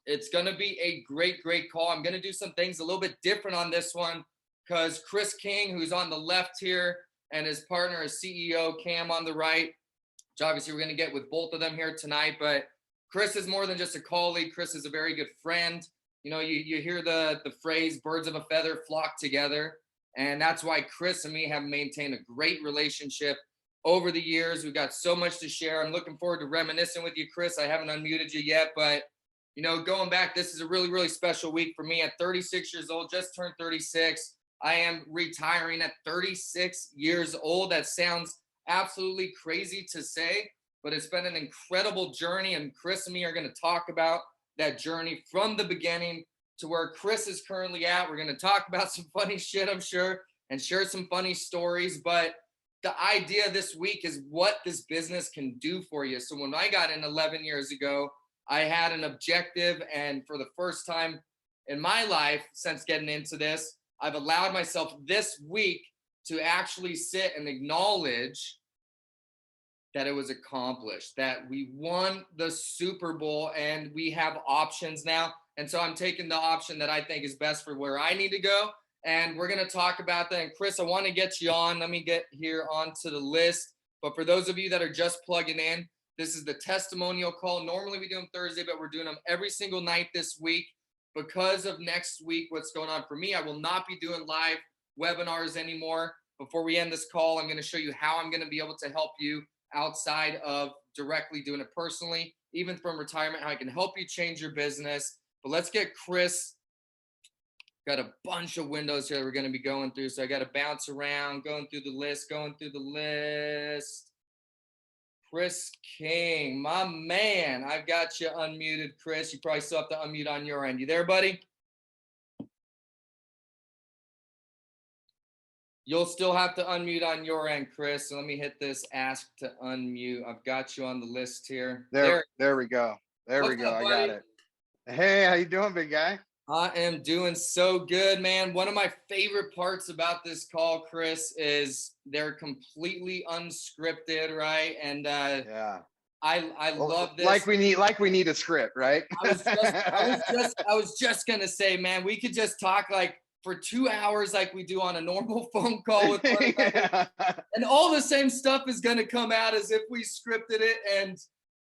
It's going to be a great call. I'm going to do some things a little bit different on this one because Chris King, who's on the left here, and his partner is CEO Cam on the right, which obviously we're going to get with both of them here tonight. But Chris is more than just a colleague. Chris is a very good friend. You know, you hear the phrase birds of a feather flock together. And that's why Chris and me have maintained a great relationship over the years. We've got so much to share. I'm looking forward to reminiscing with you, Chris. I haven't unmuted you yet, but you know, going back, this is a really special week for me. At 36 years old, just turned 36. I am retiring at 36 years old. That sounds absolutely crazy to say, but it's been an incredible journey. And Chris and me are going to talk about that journey from the beginning to where Chris is currently at. We're going to talk about some funny shit, I'm sure, and share some funny stories. But the idea this week is what this business can do for you. So when I got in 11 years ago, I had an objective, and for the first time in my life since getting into this, I've allowed myself this week to actually sit and acknowledge that it was accomplished, that we won the Super Bowl and we have options now. And so I'm taking the option that I think is best for where I need to go. And we're going to talk about that. And Chris, I want to get you on. Let me get here onto the list. But for those of you that are just plugging in, this is the testimonial call. Normally we do them Thursday, but we're doing them every single night this week. Because of next week, what's going on for me, I will not be doing live webinars anymore. Before we end this call, I'm going to show you how I'm going to be able to help you outside of directly doing it personally, even from retirement, how I can help you change your business. But let's get Chris. Got a bunch of windows here that we're going to be going through. So I got to bounce around, going through the list. Chris King, my man. I've got you unmuted, Chris. You probably still have to unmute on your end. You there, buddy? You'll still have to unmute on your end, Chris. So let me hit this ask to unmute. I've got you on the list here. There we go. What's we go. up, I got it. Hey, how you doing, big guy? I am doing so good, man. One of my favorite parts about this call, Chris, is they're completely unscripted, right? And yeah, I love this. Like we need a script, right? I was just gonna say, man, we could just talk like for 2 hours like we do on a normal phone call with one another. And all the same stuff is gonna come out as if we scripted it. And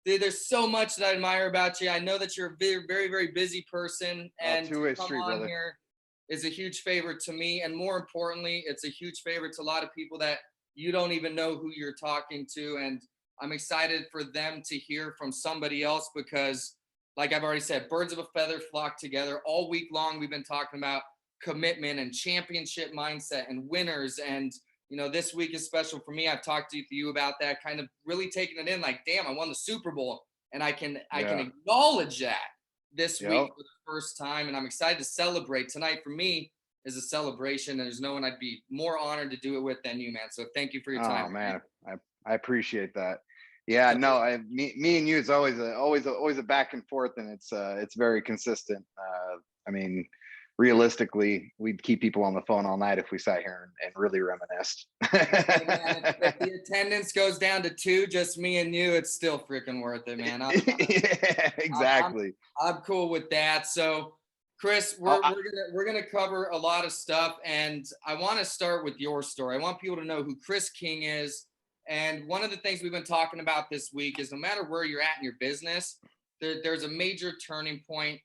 dude, there's so much that I admire about you. I know that you're a very busy person, and two-way come street, on brother. here is a huge favor to me, and more importantly, it's a huge favor to a lot of people that you don't even know who you're talking to. And I'm excited for them to hear from somebody else because, like I've already said, birds of a feather flock together. All week long, we've been talking about commitment and championship mindset and winners. And you know, this week is special for me. I've talked to you about that, kind of really taking it in like, damn, I won the Super Bowl. And I can acknowledge that this week for the first time. And I'm excited to celebrate. Tonight for me is a celebration. And there's no one I'd be more honored to do it with than you, man. So thank you for your time. Oh, man. I appreciate that. Yeah, no, me and you, it's always a back and forth, and it's very consistent. I mean, realistically, we'd keep people on the phone all night if we sat here and really reminisced. Hey, man, if the attendance goes down to 2, just me and you, it's still freaking worth it, man. Yeah, exactly. I'm cool with that. So, Chris, we're gonna cover a lot of stuff, and I want to start with your story. I want people to know who Chris King is. And one of the things we've been talking about this week is no matter where you're at in your business, there's a major turning point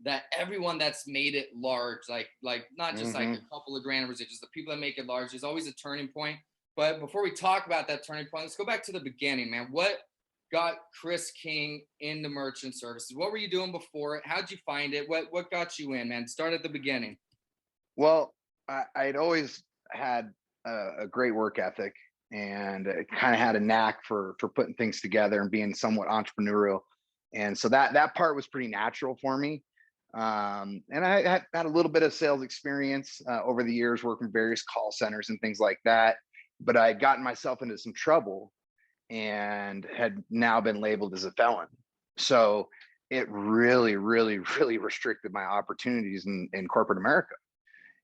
that everyone that's made it large, like not just like a couple of grand residuals, the people that make it large, there's always a turning point. But before we talk about that turning point, let's go back to the beginning, man. What got Chris King into merchant services? What were you doing before it? How'd you find it? What got you in, man? Start at the beginning. Well, I'd always had a great work ethic, and kind of had a knack for putting things together and being somewhat entrepreneurial. And so that part was pretty natural for me. And I had a little bit of sales experience over the years, working various call centers and things like that. But I had gotten myself into some trouble and had now been labeled as a felon. So it really restricted my opportunities in corporate America.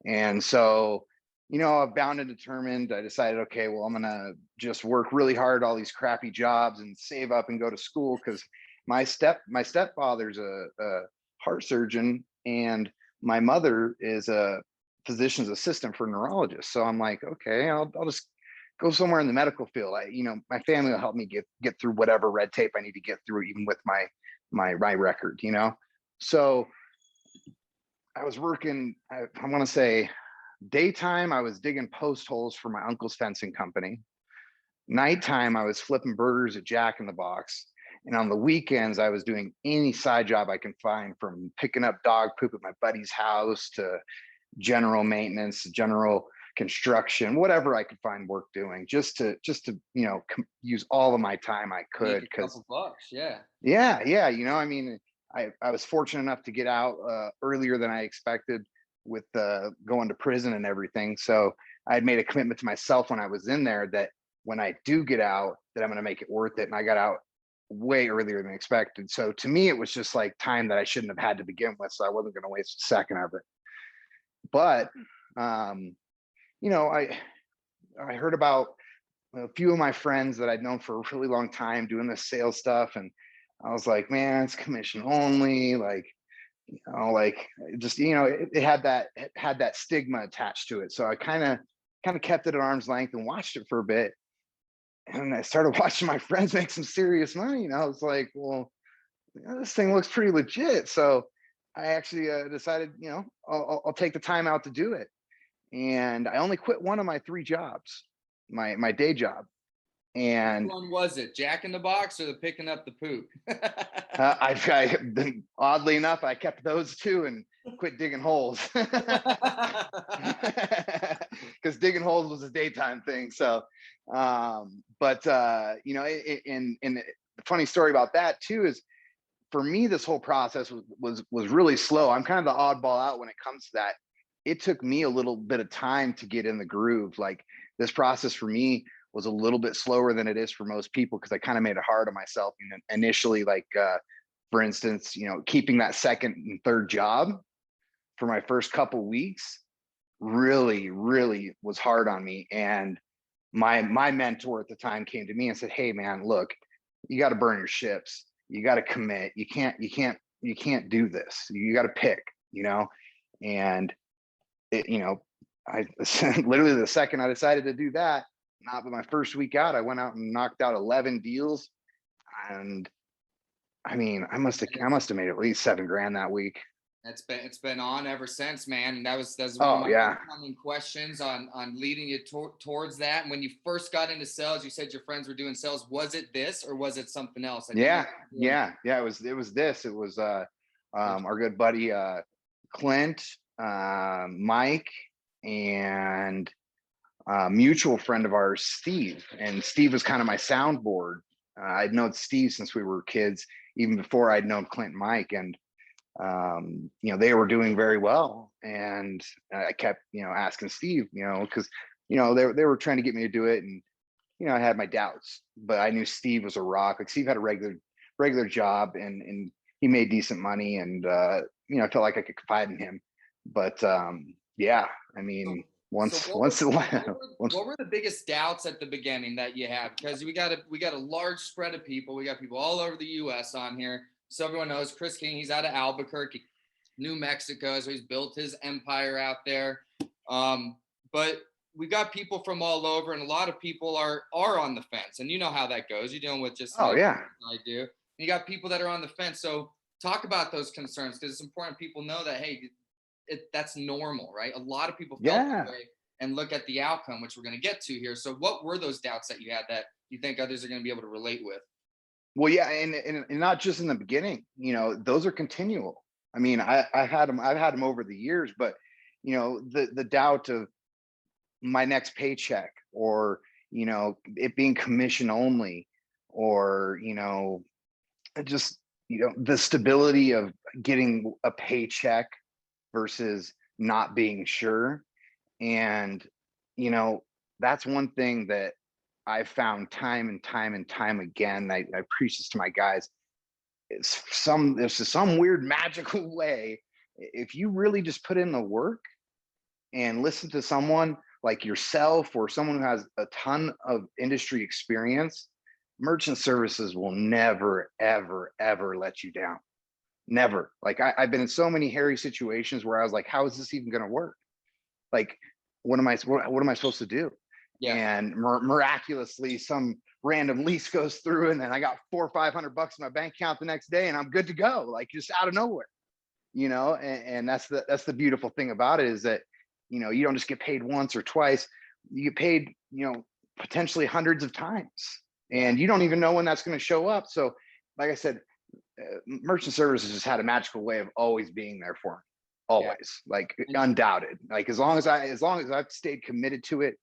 And so, you know, bound and determined, I decided, okay, well, I'm going to just work really hard, all these crappy jobs, and save up and go to school, because my stepfather's a heart surgeon, and my mother is a physician's assistant for a neurologist. So I'm like, okay, I'll just go somewhere in the medical field. My family will help me get through whatever red tape I need to get through, even with my record, So I was working, I want to say daytime, I was digging post holes for my uncle's fencing company. Nighttime, I was flipping burgers at Jack in the Box. And on the weekends, I was doing any side job I can find, from picking up dog poop at my buddy's house to general maintenance, general construction, whatever I could find work doing, just to use all of my time I could. Make a Because couple bucks, yeah. yeah, I mean, I was fortunate enough to get out earlier than I expected with going to prison and everything. So I had made a commitment to myself when I was in there that when I do get out, that I'm going to make it worth it. And I got out way earlier than expected. So to me, it was just like time that I shouldn't have had to begin with. So I wasn't going to waste a second of it. But I heard about a few of my friends that I'd known for a really long time doing this sales stuff, and I was like, man, it's commission only. It had that stigma attached to it. So I kind of kept it at arm's length and watched it for a bit. And I started watching my friends make some serious money. And I was like, well, this thing looks pretty legit. So I actually decided, I'll take the time out to do it. And I only quit one of my 3 jobs, my day job. And which one was it? Jack in the Box or the picking up the poop? Oddly enough, I kept those 2 and quit digging holes, because digging holes was a daytime thing. So, the funny story about that too is, for me, this whole process was really slow. I'm kind of the oddball out when it comes to that. It took me a little bit of time to get in the groove. Like, this process for me was a little bit slower than it is for most people, because I kind of made it hard on myself. Initially, for instance, keeping that second and third job for my first couple weeks really, really was hard on me. And my mentor at the time came to me and said, hey man, look, you got to burn your ships. You got to commit. You can't do this. You got to pick, and I literally, the second I decided to do that, not but my first week out, I went out and knocked out 11 deals. And I mean, I must have made at least $7,000 that week. It's been on ever since, man. And that's one Oh, of my yeah. common questions on leading you towards that. And when you first got into sales, you said your friends were doing sales. Was it this or was it something else? Yeah. It was this. It was our good buddy Clint, Mike, and a mutual friend of ours, Steve. And Steve was kind of my soundboard. I'd known Steve since we were kids, even before I'd known Clint and Mike. And they were doing very well. And I kept, asking Steve, because, they were trying to get me to do it. And, I had my doubts, but I knew Steve was a rock. Like, Steve had a regular job, and he made decent money. And, I felt like I could confide in him. But yeah, I mean, what were the biggest doubts at the beginning that you have? Because we got a large spread of people. We got people all over the US on here. So everyone knows Chris King, he's out of Albuquerque, New Mexico. So he's built his empire out there. But we got people from all over, and a lot of people are on the fence. And you know how that goes. You're dealing with just I do. And you got people that are on the fence. So talk about those concerns, because it's important people know that, hey, that's normal, right? A lot of people felt that way and look at the outcome, which we're going to get to here. So what were those doubts that you had that you think others are going to be able to relate with? Well, yeah, and not just in the beginning, those are continual. I mean, I've had them over the years, but the doubt of my next paycheck, or it being commission only, or just the stability of getting a paycheck versus not being sure. And that's one thing that I've found time and time again. I preach this to my guys. There's some weird magical way, if you really just put in the work and listen to someone like yourself or someone who has a ton of industry experience, merchant services will never, ever, ever let you down. Never. Like I've been in so many hairy situations where I was like, how is this even going to work? Like, what am I supposed to do? Yeah. And miraculously, some random lease goes through, and then I got $400 or $500 in my bank account the next day, and I'm good to go. Like, just out of nowhere, you know. And that's the beautiful thing about it, is that, you know, you don't just get paid once or twice. You get paid, you know, potentially hundreds of times, and you don't even know when that's going to show up. So, like I said, merchant services just had a magical way of always being there for me. Always, like, undoubted. Like, as long as I've stayed committed to it,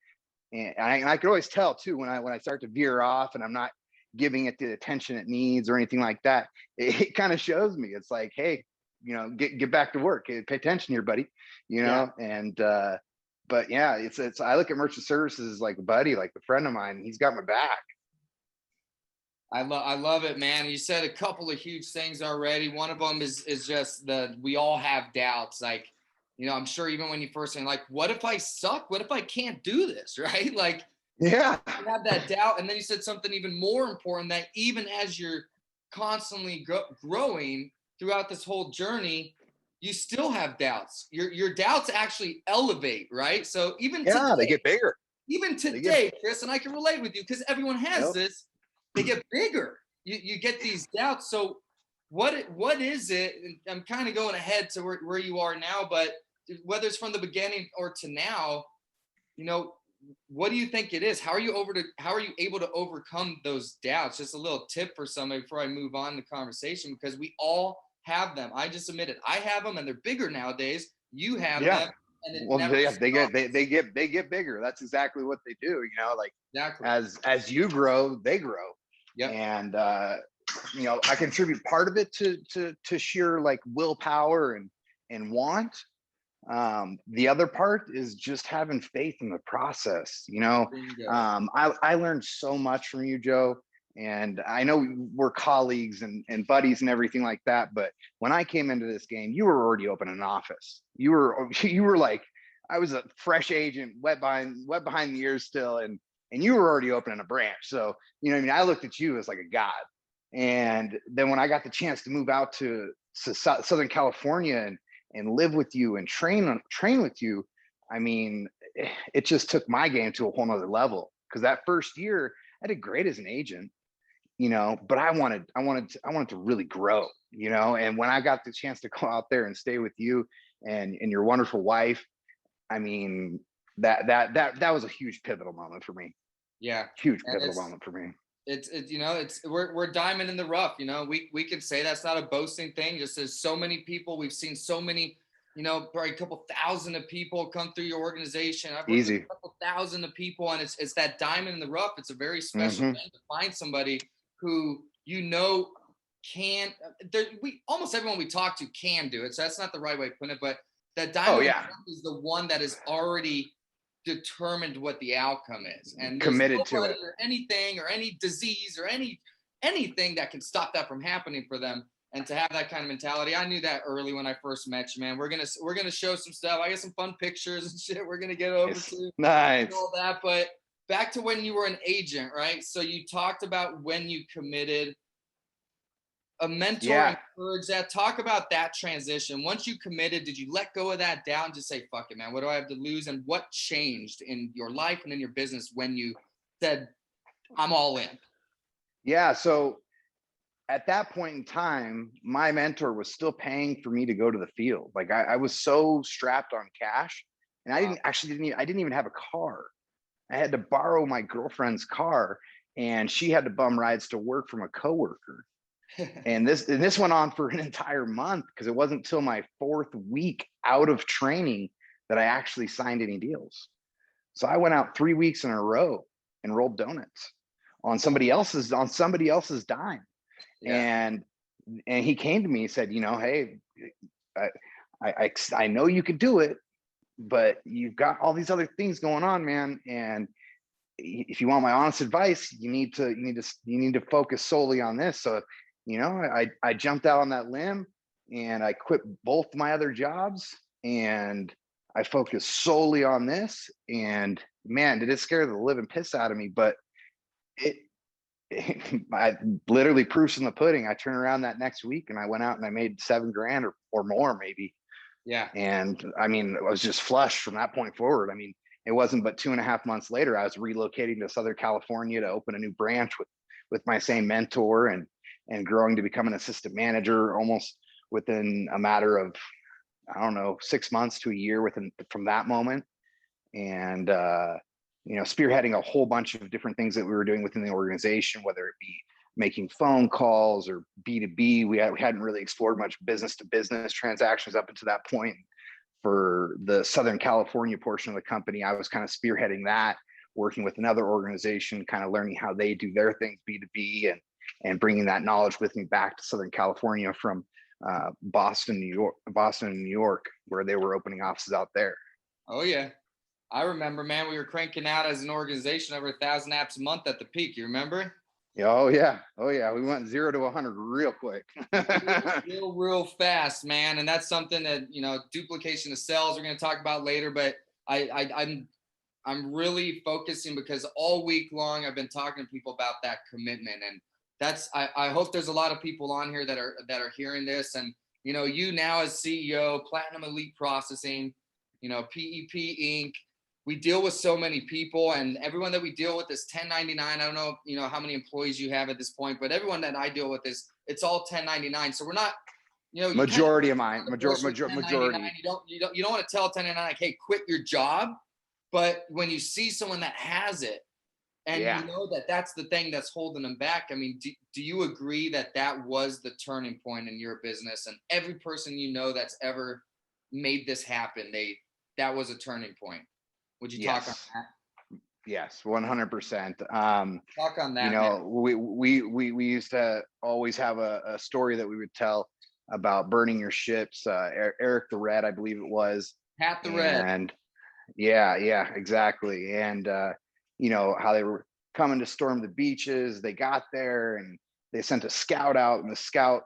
and I could always tell too when I start to veer off and I'm not giving it the attention it needs or anything like that. It kind of shows me. It's like, hey, you know, get back to work. Hey, pay attention here, buddy. You know, and but yeah, it's I look at merchant services as like a buddy, like a friend of mine. He's got my back. I love it, man. You said a couple of huge things already. One of them is just we all have doubts. Like, you know, I'm sure even when you first say, like, what if I suck? What if I can't do this? Right? Like, yeah, you have that doubt. And then you said something even more important, that even as you're constantly growing throughout this whole journey, you still have doubts. Your doubts actually elevate, right? So even today, they get bigger. Even today, Chris, and I can relate with you because everyone has this. They get bigger. You get these doubts. So what is it? I'm kind of going ahead to where you are now, but whether it's from the beginning or to now, you know, what do you think it is? How are you able to overcome those doubts? Just a little tip for somebody before I move on the conversation, because we all have them. I just admitted I have them, and they're bigger nowadays. You have them. And well, they get bigger. That's exactly what they do. You know, like, exactly. As you grow, they grow. Yep. And you know, I contribute part of it to sheer like willpower and want. The other part is just having faith in the process. You know, I learned so much from you, Joe. And I know we're colleagues and buddies and everything like that. But when I came into this game, you were already opening an office. You were like, I was a fresh agent, wet behind the ears still, and you were already opening a branch. So, you know, I mean, I looked at you as like a god. And then when I got the chance to move out to Southern California and live with you and train with you, I mean, it just took my game to a whole nother level. Because that first year, I did great as an agent, you know, but I wanted to really grow, you know. And when I got the chance to go out there and stay with you and your wonderful wife, I mean, that was a huge pivotal moment for me. Yeah, huge pivotal moment for me. It's you know, we're diamond in the rough. You know, we can say that's not a boasting thing. Just as so many people, we've seen so many, you know, probably a couple thousand of people come through your organization. I've worked with a couple thousand of people, and it's that diamond in the rough. It's a very special thing to find somebody who, you know, can. Almost everyone we talk to can do it. So that's not the right way to put it, but that diamond is the one that is already determined what the outcome is, and committed to it, or anything or any disease or anything that can stop that from happening for them. And to have that kind of mentality, I knew that early when I first met you, man. We're gonna show some stuff. I got some fun pictures and shit we're gonna get over to. Nice. All that. But back to when you were an agent, right? So you talked about when you committed. A mentor encouraged that. Talk about that transition. Once you committed, did you let go of that doubt and just say, fuck it, man, what do I have to lose? And what changed in your life and in your business when you said, I'm all in? Yeah. So at that point in time, my mentor was still paying for me to go to the field. Like, I was so strapped on cash, and I didn't even have a car. I had to borrow my girlfriend's car, and she had to bum rides to work from a coworker. And this went on for an entire month, because it wasn't until my 4th week out of training that I actually signed any deals. So I went out 3 weeks in a row and rolled donuts on somebody else's dime. Yeah. And he came to me and said, you know, hey, I know you could do it, but you've got all these other things going on, man. And if you want my honest advice, you need to focus solely on this. So, you know, I jumped out on that limb, and I quit both my other jobs, and I focused solely on this. And man, did it scare the living piss out of me, but it I literally proofs in the pudding. I turned around that next week and I went out and I made $7,000 or more maybe. Yeah. And I mean, I was just flush from that point forward. I mean, it wasn't but 2.5 months later, I was relocating to Southern California to open a new branch with my same mentor and growing to become an assistant manager almost within a matter of, I don't know, 6 months to a year within from that moment. And spearheading a whole bunch of different things that we were doing within the organization, whether it be making phone calls or B2B. We hadn't really explored much business to business transactions up until that point. For the Southern California portion of the company, I was kind of spearheading that, working with another organization, kind of learning how they do their things B2B, and bringing that knowledge with me back to Southern California from Boston, and New York, where they were opening offices out there. Oh yeah. I remember, man, we were cranking out as an organization over 1,000 apps a month at the peak. You remember? Oh yeah. We went 0 to 100 real quick. real fast, man. And that's something that, duplication of sales we're going to talk about later. But I'm really focusing because all week long I've been talking to people about that commitment, and that's I hope there's a lot of people on here that are hearing this, and you now as CEO, Platinum Elite Processing, PEP Inc. We deal with so many people, and everyone that we deal with is 1099. I don't know, how many employees you have at this point, but everyone that I deal with it's all 1099. So we're not, majority of mine, majority. You don't want to tell 1099 like, hey, quit your job. But when you see someone that has it, and you know that that's the thing that's holding them back, I mean, do you agree that that was the turning point in your business? And every person that's ever made this happen, that was a turning point. Would you talk on that? Yes, 100%. Talk on that. We used to always have a story that we would tell about burning your ships. Eric the Red, I believe it was. Pat the Red. And yeah, exactly. And how they were coming to storm the beaches. They got there and they sent a scout out, and the scout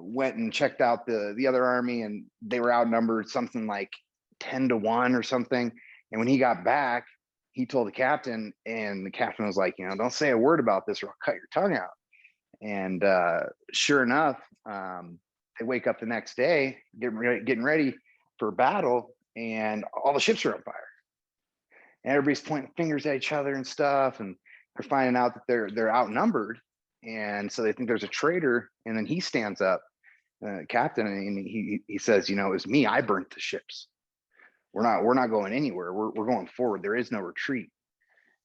went and checked out the other army, and they were outnumbered something like 10 to 1 or something. And when he got back, he told the captain, and the captain was like, don't say a word about this or I'll cut your tongue out. And sure enough, they wake up the next day, getting ready for battle, and all the ships are on fire. And everybody's pointing fingers at each other and stuff, and they're finding out that they're outnumbered. And so they think there's a traitor. And then he stands up, captain, and he says, it was me. I burnt the ships. We're not going anywhere. We're going forward. There is no retreat.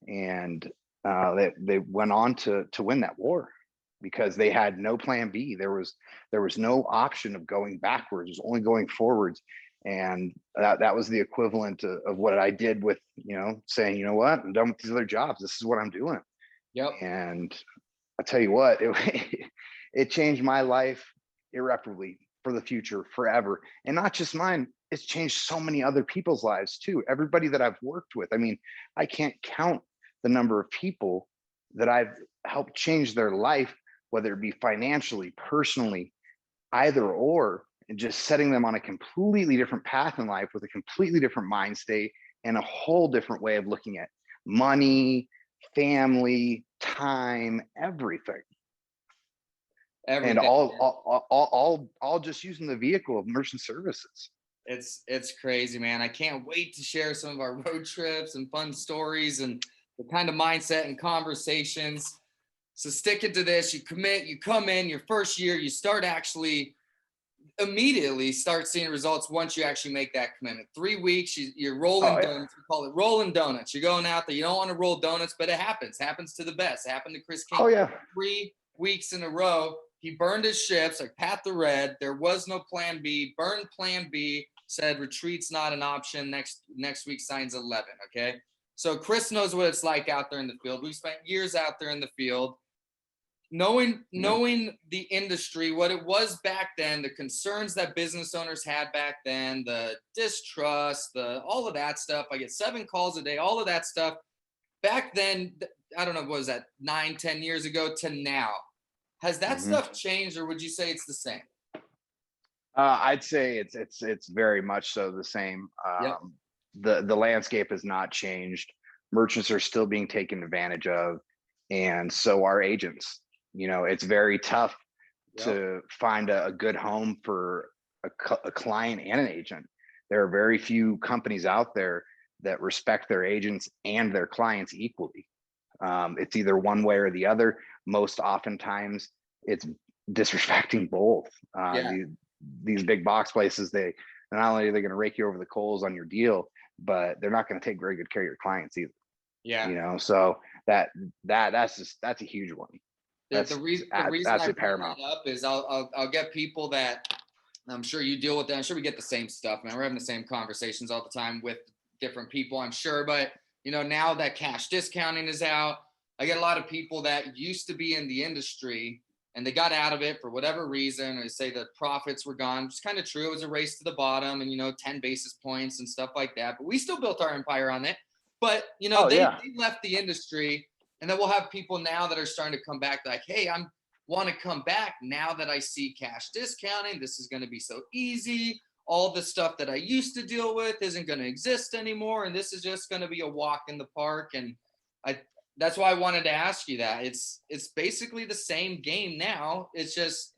And they went on to win that war because they had no plan B. There was no option of going backwards. It was only going forwards. And that was the equivalent of what I did with, saying, you know what, I'm done with these other jobs. This is what I'm doing. Yep. And I'll tell you what, it changed my life irreparably for the future, forever. And not just mine, it's changed so many other people's lives too. Everybody that I've worked with. I mean, I can't count the number of people that I've helped change their life, whether it be financially, personally, either or, and just setting them on a completely different path in life with a completely different mind state and a whole different way of looking at money, family, time, everything. And all just using the vehicle of merchant services. It's crazy, man. I can't wait to share some of our road trips and fun stories and the kind of mindset and conversations. So stick it to this. You commit, you come in your first year, you start actually immediately start seeing results once you actually make that commitment. 3 weeks, you're rolling donuts. We call it rolling donuts. You're going out there. You don't want to roll donuts, but it happens. Happens to the best. It happened to Chris King. 3 weeks in a row. He burned his ships like Pat the Red. There was no plan B. Burned plan B. Said retreat's not an option. Next week signs 11. Okay. So Chris knows what it's like out there in the field. We've spent years out there in the field. Knowing the industry, what it was back then, the concerns that business owners had back then, the distrust, all of that stuff. I get 7 calls a day, all of that stuff. Back then, I don't know, what was that, 9-10 years ago to now? Has that stuff changed, or would you say it's the same? I'd say it's very much so the same. The landscape has not changed. Merchants are still being taken advantage of. and so are agents. You know, it's very tough to find a good home for a client and an agent. There are very few companies out there that respect their agents and their clients equally. It's either one way or the other. Most oftentimes, it's disrespecting both. Yeah. These big box places, they not only are they going to rake you over the coals on your deal, but they're not going to take very good care of your clients either. Yeah. You know, so that's a huge one. The reason I bring paramount. that up is I'll get people that I'm sure you deal with that. I'm sure we get the same stuff, man. We're having the same conversations all the time with different people, I'm sure. But you know, now that cash discounting is out, I get a lot of people that used to be in the industry and they got out of it for whatever reason, or they say the profits were gone. It's kind of true. It was a race to the bottom and, you know, 10 basis points and stuff like that. But we still built our empire on it. But, you know, they left the industry. And then we'll have people now that are starting to come back like, hey, I'm want to come back now that I see cash discounting. This is going to be so easy. All the stuff that I used to deal with isn't going to exist anymore. And this is just going to be a walk in the park. And that's why I wanted to ask you that. It's basically the same game now. It's just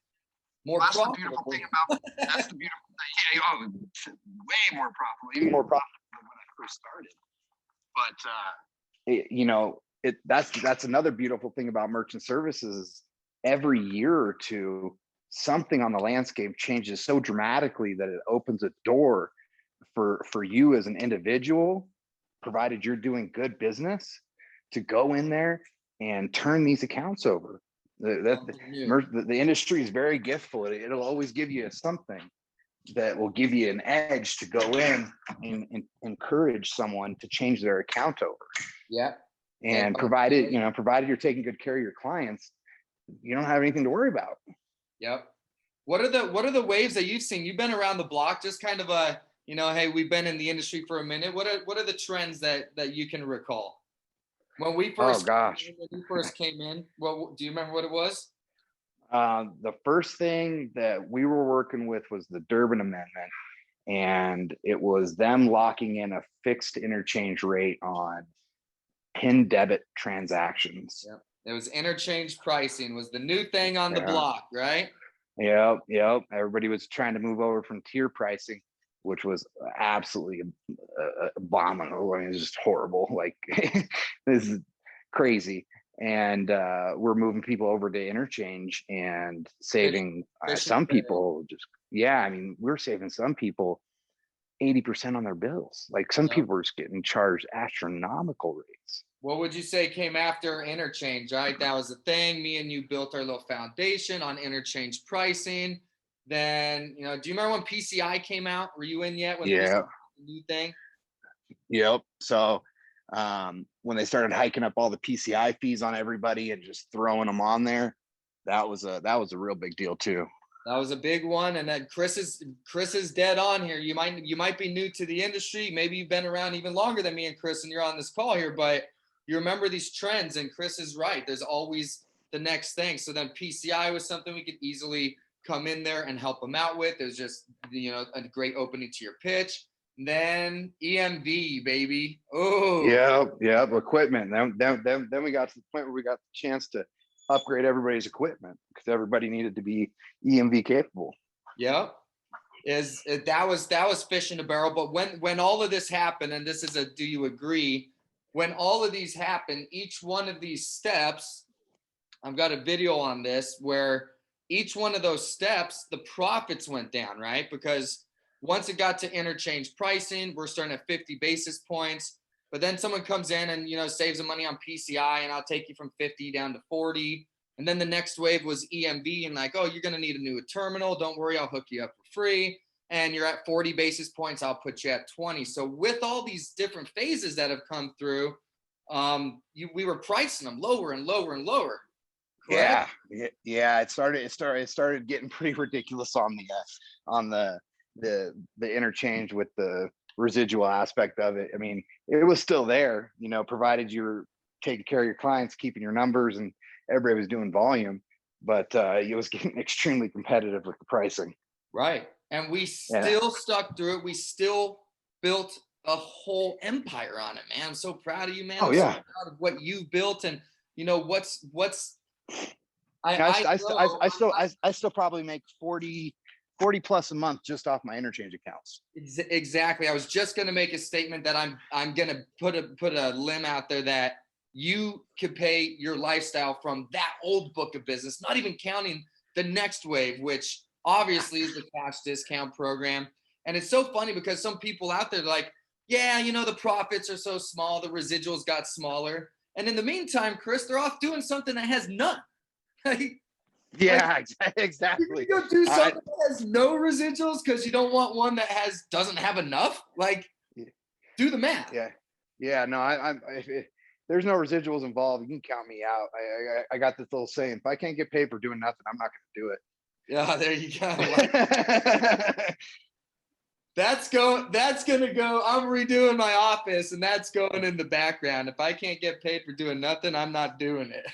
more profitable. The beautiful thing about that's the beautiful thing. Yeah, way more profitable, even more profitable than when I first started. But you know, that's another beautiful thing about merchant services. Every year or two, something on the landscape changes so dramatically that it opens a door for you as an individual, provided you're doing good business, to go in there and turn these accounts over. The industry is very giftful. It'll always give you something that will give you an edge to go in and encourage someone to change their account over. Yeah. And provided you're taking good care of your clients, you don't have anything to worry about. Yep. What are the waves that you've seen? You've been around the block, just kind of hey, we've been in the industry for a minute. What are the trends that you can recall? When we first came in, well, do you remember what it was? The first thing that we were working with was the Durbin Amendment, and it was them locking in a fixed interchange rate on PIN debit transactions. Yep. It was interchange pricing was the new thing on the block, right? Yep. Everybody was trying to move over from tier pricing, which was absolutely abominable. I mean, it was just horrible. Like, this is crazy. And we're moving people over to interchange and saving some people. I mean, we're saving some people 80% on their bills. Like, some people are getting charged astronomical rates. What would you say came after interchange, right? That was the thing. Me and you built our little foundation on interchange pricing. Then, you know, do you remember when PCI came out? Were you in yet? When PCI was the new thing? Yep. So when they started hiking up all the PCI fees on everybody and just throwing them on there, that was a real big deal too. That was a big one. And then Chris is dead on here. You might be new to the industry. Maybe you've been around even longer than me and Chris, and you're on this call here, but you remember these trends, and Chris is right. There's always the next thing. So then PCI was something we could easily come in there and help them out with. It was just, you know, a great opening to your pitch. And then EMV, baby. Oh, yeah, equipment. Then we got to the point where we got the chance to upgrade everybody's equipment because everybody needed to be EMV capable. Yeah, that was fish in a barrel. But when all of this happened, and this is do you agree? When all of these happen, each one of these steps, I've got a video on this where each one of those steps, the profits went down, right? Because once it got to interchange pricing, we're starting at 50 basis points. But then someone comes in and, you know, saves some money on PCI, and I'll take you from 50 down to 40. And then the next wave was EMV, and like, oh, you're going to need a new terminal. Don't worry, I'll hook you up for free. And you're at 40 basis points, I'll put you at 20. So with all these different phases that have come through, we were pricing them lower and lower and lower. Correct? Yeah. It started getting pretty ridiculous on the interchange with the residual aspect of it. I mean, it was still there, you know, provided you were taking care of your clients, keeping your numbers, and everybody was doing volume. But it was getting extremely competitive with the pricing. Right. And we still stuck through it. We still built a whole empire on it, man. I'm so proud of you, man. Oh, I'm so proud of what you built. And you know, I still probably make 40 plus a month just off my interchange accounts. Exactly. I was just going to make a statement that I'm going to put a limb out there that you could pay your lifestyle from that old book of business, not even counting the next wave, which obviously is the cash discount program. And it's so funny because some people out there are like, yeah, you know, the profits are so small, the residuals got smaller. And in the meantime, Chris, they're off doing something that has none. Yeah, Like, exactly. you go do something that has no residuals because you don't want one that doesn't have enough. Like, do the math. Yeah. No, if there's no residuals involved, you can count me out. I got this little saying: if I can't get paid for doing nothing, I'm not going to do it. Yeah, there you go. That's gonna go. I'm redoing my office, and that's going in the background. If I can't get paid for doing nothing, I'm not doing it.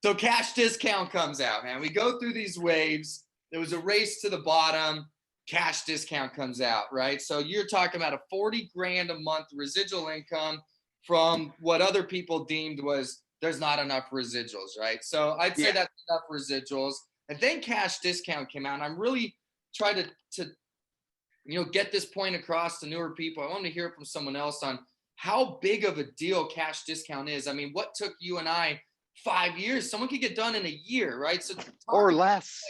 So cash discount comes out, man. We go through these waves. There was a race to the bottom. Cash discount comes out, right? So you're talking about a 40 grand a month residual income from what other people deemed was there's not enough residuals, right? So I'd say that's enough residuals. And then cash discount came out. And I'm really trying to get this point across to newer people. I want to hear it from someone else on how big of a deal cash discount is. I mean, what took you and I 5 years, someone could get done in a year, right? So or less.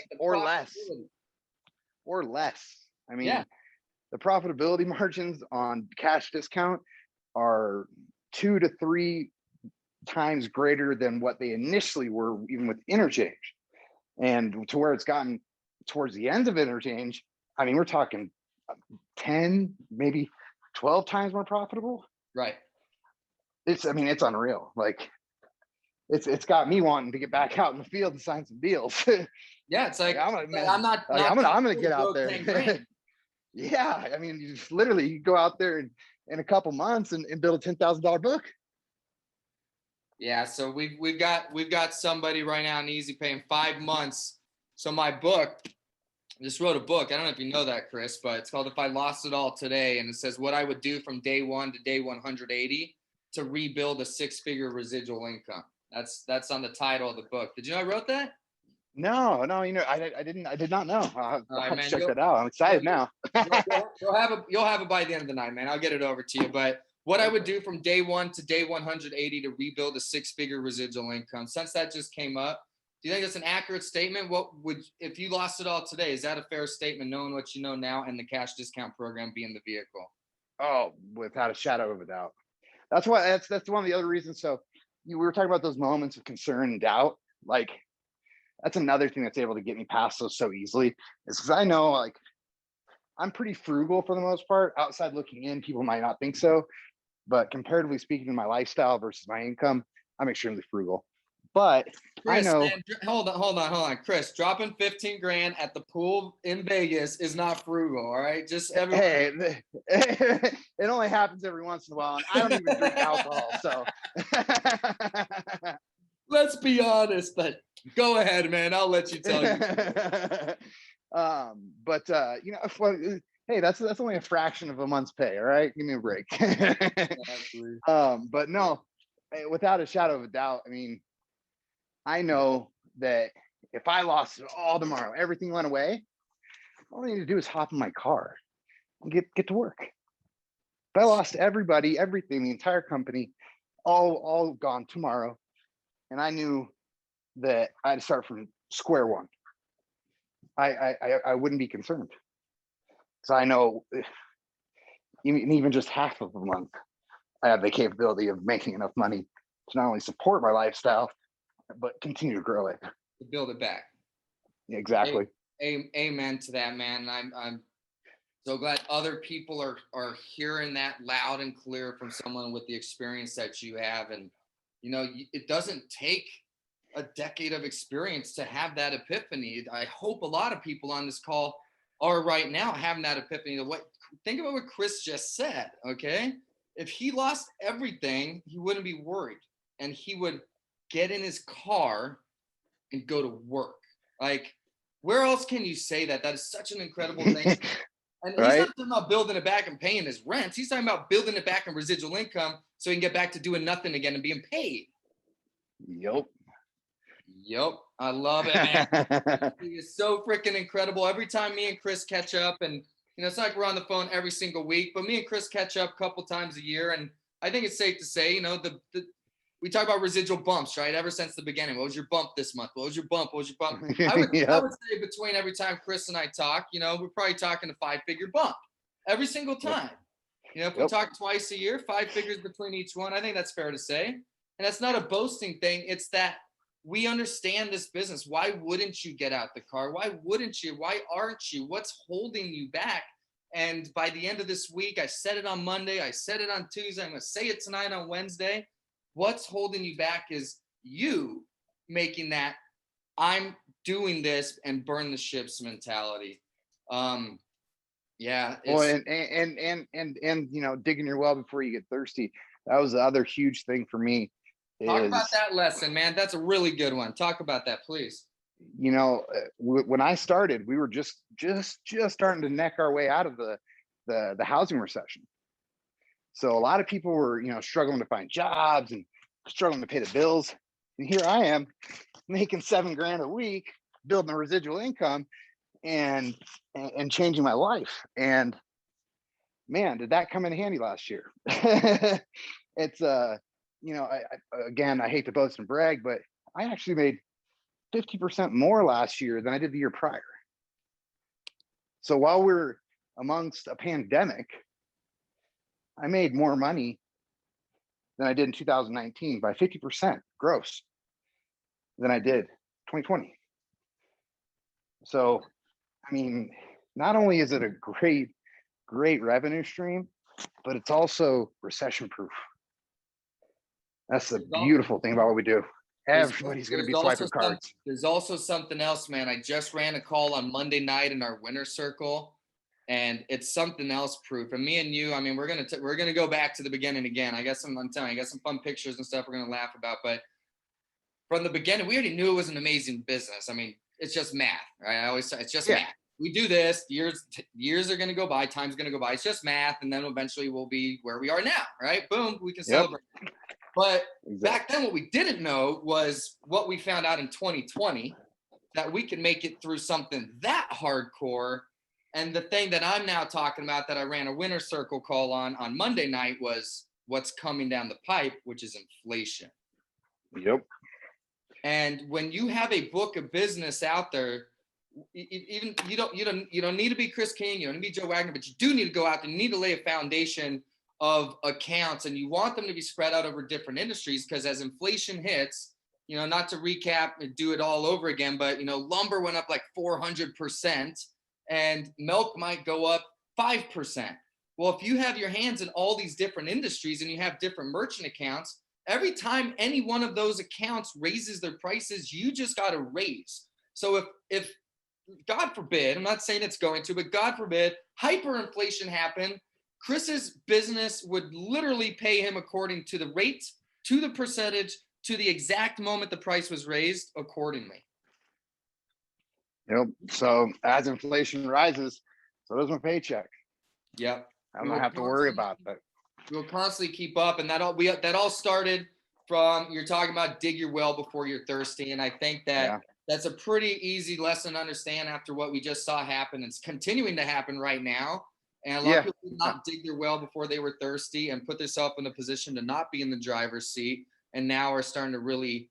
I mean, the profitability margins on cash discount are 2 to 3 times greater than what they initially were, even with interchange. And to where it's gotten towards the end of interchange, I mean, we're talking 10, maybe 12 times more profitable. Right. It's unreal. Like, it's got me wanting to get back out in the field and sign some deals. Yeah, it's like I'm gonna get out there. Yeah, I mean, you just literally go out there in a couple months and build a $10,000 book. Yeah, so we've got somebody right now in Easy Pay in 5 months. So my book, I just wrote a book. I don't know if you know that, Chris, but it's called If I Lost It All Today, and it says what I would do from day 1 to day 180 to rebuild a 6-figure residual income. That's on the title of the book. Did you know I wrote that? No, I did not know. I'll have to check that out. I'm excited now. You'll have it by the end of the night, man. I'll get it over to you. But what I would do from day 1 to day 180 to rebuild a 6-figure residual income. Since that just came up, do you think that's an accurate statement? If you lost it all today, is that a fair statement, knowing what you know now and the cash discount program being the vehicle? Oh, without a shadow of a doubt. That's one of the other reasons. So we were talking about those moments of concern and doubt. Like, that's another thing that's able to get me past those so easily, is because I know, like, I'm pretty frugal for the most part. Outside looking in, people might not think so, but comparatively speaking to my lifestyle versus my income, I'm extremely frugal. But Chris, I know. Man, hold on, Chris. Dropping 15 grand at the pool in Vegas is not frugal, all right? Just everyone. Hey, it only happens every once in a while, and I don't even drink alcohol, so. Let's be honest, but go ahead, man. I'll let you tell you. Hey, that's only a fraction of a month's pay. All right, give me a break. But no, without a shadow of a doubt, I mean, I know that if I lost it all tomorrow, everything went away, all I need to do is hop in my car and get to work. If I lost everybody, everything, the entire company, all gone tomorrow, and I knew that I had to start from square one, I wouldn't be concerned. So I know even just half of a month, I have the capability of making enough money to not only support my lifestyle, but continue to grow it. To build it back. Exactly. Amen to that, man. I'm so glad other people are hearing that loud and clear from someone with the experience that you have. And, it doesn't take a decade of experience to have that epiphany. I hope a lot of people on this call are right now having that epiphany. Think about what Chris just said, okay? If he lost everything, he wouldn't be worried, and he would get in his car and go to work. Like, where else can you say that? That is such an incredible thing. And he's Right. not talking about building it back and paying his rent. He's talking about building it back in residual income so he can get back to doing nothing again and being paid. Yep. Yep. I love it, man. He is so freaking incredible. Every time me and Chris catch up, and it's not like we're on the phone every single week, but me and Chris catch up a couple times a year. And I think it's safe to say, we talk about residual bumps, right? Ever since the beginning. What was your bump this month? What was your bump? What was your bump? I would say between every time Chris and I talk, we're probably talking a 5-figure bump every single time. If we talk twice a year, 5 figures between each one, I think that's fair to say. And that's not a boasting thing. It's that we understand this business. Why wouldn't you get out the car? Why wouldn't you? Why aren't you? What's holding you back? And by the end of this week, I said it on Monday, I said it on Tuesday, I'm going to say it tonight on Wednesday. What's holding you back is you making that I'm doing this and burn the ships mentality. Yeah. Well, and digging your well before you get thirsty. That was the other huge thing for me. Talk about that lesson, man. That's a really good one. Talk about that, please. When I started, we were just starting to neck our way out of the housing recession. So a lot of people were, struggling to find jobs and struggling to pay the bills. And here I am making $7,000 a week, building a residual income and changing my life. And man, did that come in handy last year. It's I hate to boast and brag, but I actually made 50% more last year than I did the year prior. So while we're amongst a pandemic, I made more money than I did in 2019 by 50% gross than I did 2020. So, I mean, not only is it a great revenue stream, but it's also recession proof. That's the beautiful thing about what we do. Everybody's going to be swiping cards. There's also something else, man. I just ran a call on Monday night in our winner circle, and it's something else proof. And me and you, I mean, we're gonna go back to the beginning again. I'm telling you, I got some fun pictures and stuff we're gonna laugh about. But from the beginning, we already knew it was an amazing business. I mean, it's just math, right? I always say it's just math. We do this, years are gonna go by, time's gonna go by. It's just math, and then eventually we'll be where we are now, right? Boom, we can celebrate. But back then, what we didn't know was what we found out in 2020, that we could make it through something that hardcore. And the thing that I'm now talking about that I ran a winner circle call on Monday night was what's coming down the pipe, which is inflation. Yep. And when you have a book of business out there, even you don't need to be Chris King, you don't need to be Joe Wagner, but you do need to go out and you need to lay a foundation of accounts, and you want them to be spread out over different industries, because as inflation hits, not to recap and do it all over again, but lumber went up like 400% and milk might go up 5%. Well, if you have your hands in all these different industries and you have different merchant accounts, every time any one of those accounts raises their prices, you just got to raise. So if God forbid, I'm not saying it's going to, but God forbid, hyperinflation happened, Chris's business would literally pay him according to the rate, to the percentage, to the exact moment the price was raised accordingly. Yep. So as inflation rises, so does my paycheck. Yep. I don't have to worry about that. We'll constantly keep up, and that all started from, you're talking about dig your well before you're thirsty, and I think that that's a pretty easy lesson to understand after what we just saw happen. It's continuing to happen right now. And a lot of people did not dig their well before they were thirsty and put themselves in a position to not be in the driver's seat. And now are starting to really,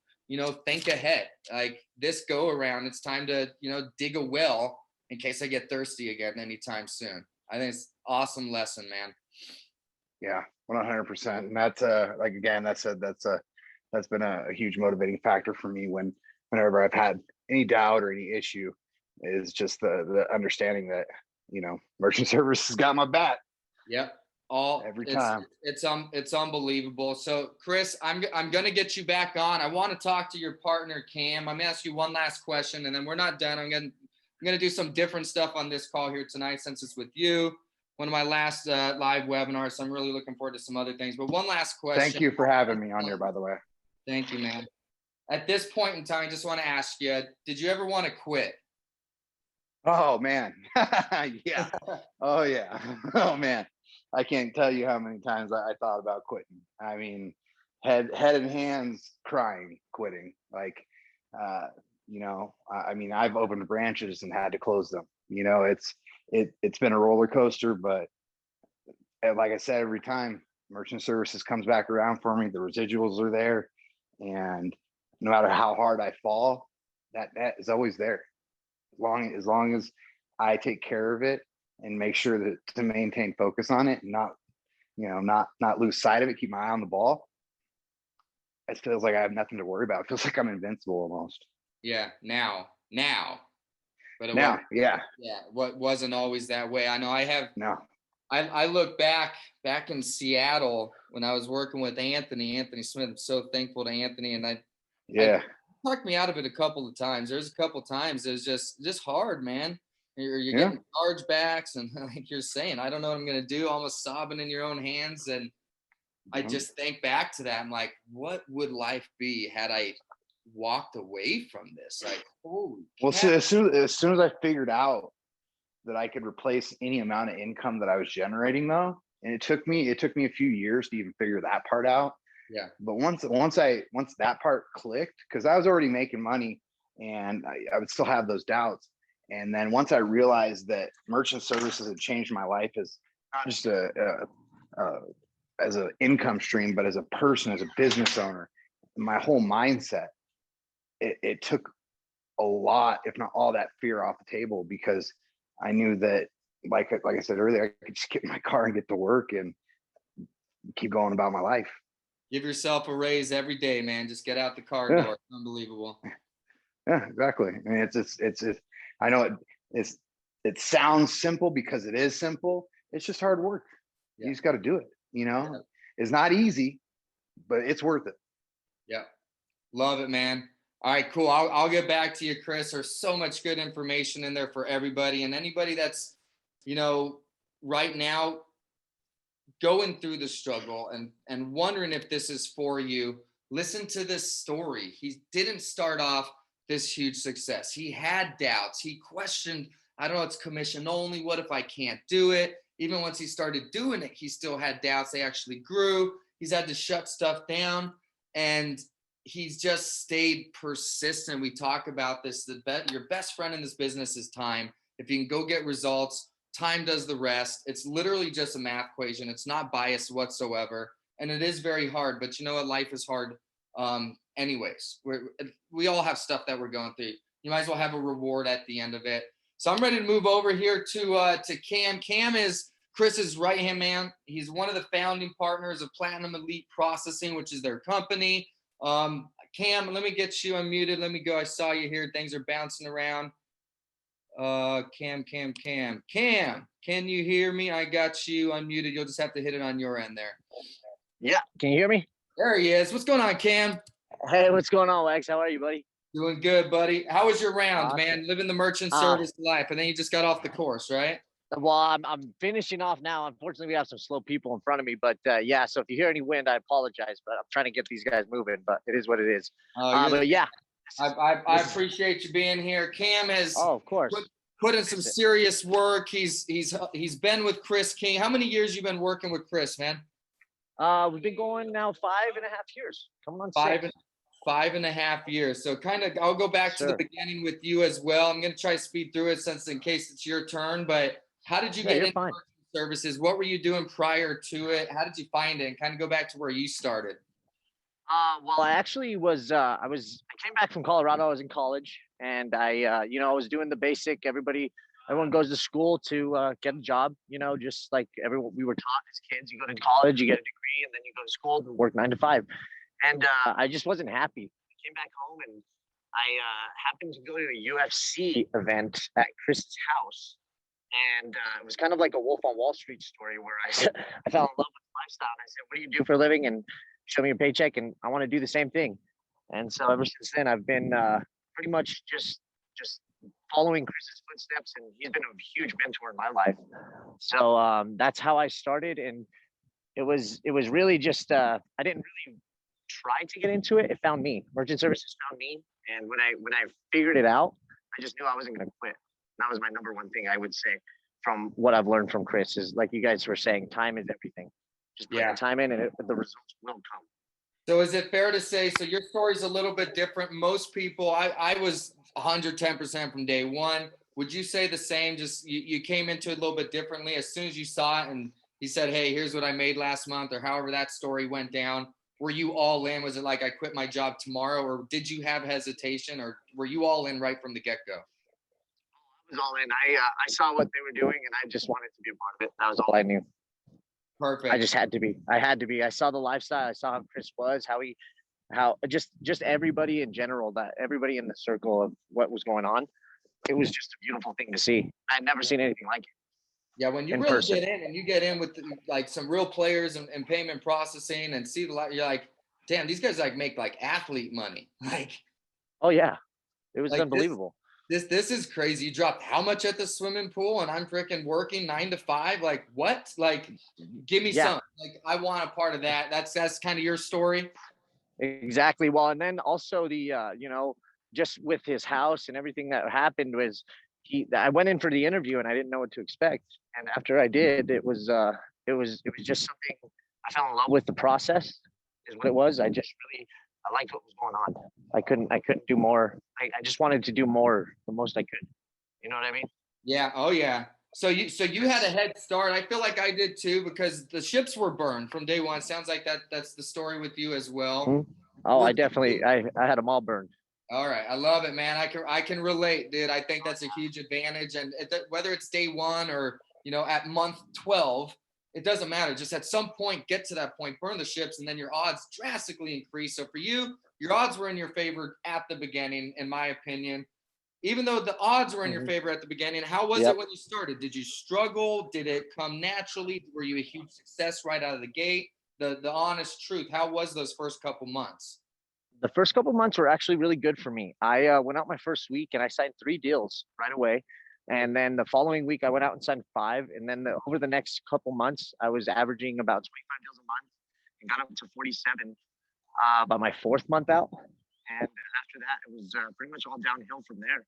think ahead. Like this go around, it's time to, dig a well in case I get thirsty again anytime soon. I think it's an awesome lesson, man. Yeah, 100%. And that's that's been a huge motivating factor for me whenever I've had any doubt or any issue, is just the understanding that merchant service has got my back. Yep. Every time. It's unbelievable. So Chris, I'm gonna get you back on. I want to talk to your partner Cam. I'm gonna ask you one last question, and then we're not done. I'm gonna do some different stuff on this call here tonight, since it's with you. One of my last live webinars. So I'm really looking forward to some other things. But one last question. Thank you for having me on here, by the way. Thank you, man. At this point in time, I just want to ask you, did you ever want to quit? Oh man. Yeah. Oh yeah. Oh man. I can't tell you how many times I thought about quitting. I mean, head and hands crying, quitting. Like, uh, I mean, I've opened branches and had to close them. It's been a roller coaster, but like I said, every time merchant services comes back around for me, the residuals are there, and no matter how hard I fall, that is always there. As long as I take care of it and make sure that to maintain focus on it and not lose sight of it, keep my eye on the ball. It feels like I have nothing to worry about. It feels like I'm invincible almost. Yeah, now, but it Now, wasn't. yeah, Yeah, what wasn't always that way. I know I have. no, I look back in Seattle when I was working with Anthony Smith. I'm so thankful to Anthony, and I yeah, talked me out of it a couple of times. There's a couple of times it's just hard, man. You're yeah. getting chargebacks, and like you're saying, I don't know what I'm gonna do. Almost sobbing in your own hands, and I Mhm. just think back to that. I'm like, what would life be had I walked away from this? Like, holy Well, cow! so as soon as I figured out that I could replace any amount of income that I was generating, though, and it took me a few years to even figure that part out. Yeah, But once that part clicked, because I was already making money, and I would still have those doubts. And then once I realized that merchant services had changed my life as not just a as an income stream, but as a person, as a business owner, my whole mindset, it took a lot, if not all, that fear off the table, because I knew that, like I said earlier, I could just get in my car and get to work and keep going about my life. give yourself a raise every day, man. Just get out the car Yeah, door. Unbelievable. yeah, exactly. I mean, it's I know it's it sounds simple because it is simple. It's just hard work. You Yeah, just got to do it. yeah, It's not easy, but it's worth it. yeah. Love it, man. All right, cool. I'll get back to you, Chris. There's so much good information in there for everybody, and anybody that's, you know, right now going through the struggle and wondering if this is for you. Listen to this story. He didn't start off this huge success. He had doubts. He questioned, I don't know, it's commission only. What if I can't do it? Even once he started doing it, he still had doubts. They actually grew. He's had to shut stuff down, and he's just stayed persistent. We talk about this. Your best friend in this business is time. If you can go get results, time does the rest. It's literally just a math equation. It's not biased whatsoever. And it is very hard, but you know what? Life is hard. Anyways, we all have stuff that we're going through. You might as well have a reward at the end of it. So I'm ready to move over here to Cam. Cam is Chris's right hand man. He's one of the founding partners of Platinum Elite Processing, which is their company. Cam, let me get you unmuted. Let me go. I saw you here. Things are bouncing around. Cam, can you hear me? I got you unmuted. You'll just have to hit it on your end there. Yeah, can you hear me? There he is. What's going on, Cam? Hey, what's going on, Lex? How are you, buddy? Doing good, buddy. How was your round, Awesome. man? Living the merchant service life, and then you just got off the course, right? Well, I'm finishing off now. Unfortunately, we have some slow people in front of me, but yeah. So if you hear any wind, I apologize, but I'm trying to get these guys moving. But it is what it is. But yeah, I appreciate you being here. Cam has of course put in some serious work. He's been with Chris King. How many years you been working with Chris, man? We've been going now 5.5 years. Coming on 5.5 years. So kind of, I'll go back to the beginning with you as well. I'm going to try to speed through it since in case it's your turn. But how did you get into merchant services? What were you doing prior to it? How did you find it? And kind of go back to where you started. Well, I actually I came back from Colorado. I was in college, and I was doing the basic. Everyone goes to school to get a job. Just like everyone we were taught as kids. You go to college, you get a degree, and then you go to school to work 9 to 5. And I just wasn't happy. I came back home, and I happened to go to a UFC event at Chris's house. And it was kind of like a Wolf on Wall Street story where I fell in love with the lifestyle. And I said, what do you do for a living? And show me your paycheck. And I want to do the same thing. And so ever since then, I've been pretty much just following Chris's footsteps. And he's been a huge mentor in my life. So that's how I started. And it was really just, I didn't really try to get into it. It found me. Merchant services found me. And when I figured it out, I just knew I wasn't going to quit. That was my number one thing I would say from what I've learned from Chris is like you guys were saying, time is everything. Just put Yeah. the time in and the results will come. So is it fair to say, so your story's a little bit different. Most people, I was 110% from day one. Would you say the same? Just you came into it a little bit differently as soon as you saw it and he said, hey, here's what I made last month, or however that story went down. Were you all in? Was it like I quit my job tomorrow, or did you have hesitation, or were you all in right from the get-go? I was all in. I saw what they were doing and I just wanted to be a part of it. That was all I knew. Perfect. I just had to be. I had to be. I saw the lifestyle. I saw how Chris was, how just everybody in general, that everybody in the circle of what was going on. It was just a beautiful thing to see. I'd never seen anything like it. Yeah, when you in really person. get in and you get in with like some real players and payment processing and see the lot, you're like, damn, these guys like make like athlete money. Like, Oh yeah, it was like unbelievable. This is crazy. You dropped how much at the swimming pool, and I'm freaking working 9 to 5. Like, what? Like, give me Yeah. some. Like, I want a part of that. That's kind of your story. Exactly. Well, and then also the just with his house and everything that happened was I went in for the interview and I didn't know what to expect. And after I did, it was just something I fell in love with. The process is what it was. I liked what was going on. I couldn't do more. I just wanted to do more, the most I could. You know what I mean? Yeah. Oh yeah. So you had a head start. I feel like I did too, because the ships were burned from day one. Sounds like that's the story with you as well. Mhm. Oh, Were I you- definitely I had them all burned. All right, I love it, man. I can relate, dude. I think that's a huge advantage, and whether it's day one or at month 12, it doesn't matter. Just at some point, get to that point, burn the ships, and then your odds drastically increase. So for you, your odds were in your favor at the beginning, in my opinion. Even though the odds were in your favor at the beginning, how was it when you started? Did you struggle? Did it come naturally? Were you a huge success right out of the gate? The honest truth. How was those first couple months? The first couple months were actually really good for me. I went out my first week and I signed 3 deals right away. And then the following week, I went out and signed 5. And then over the next couple months, I was averaging about 25 deals a month and got up to 47 by my 4th month out. And after that, it was pretty much all downhill from there.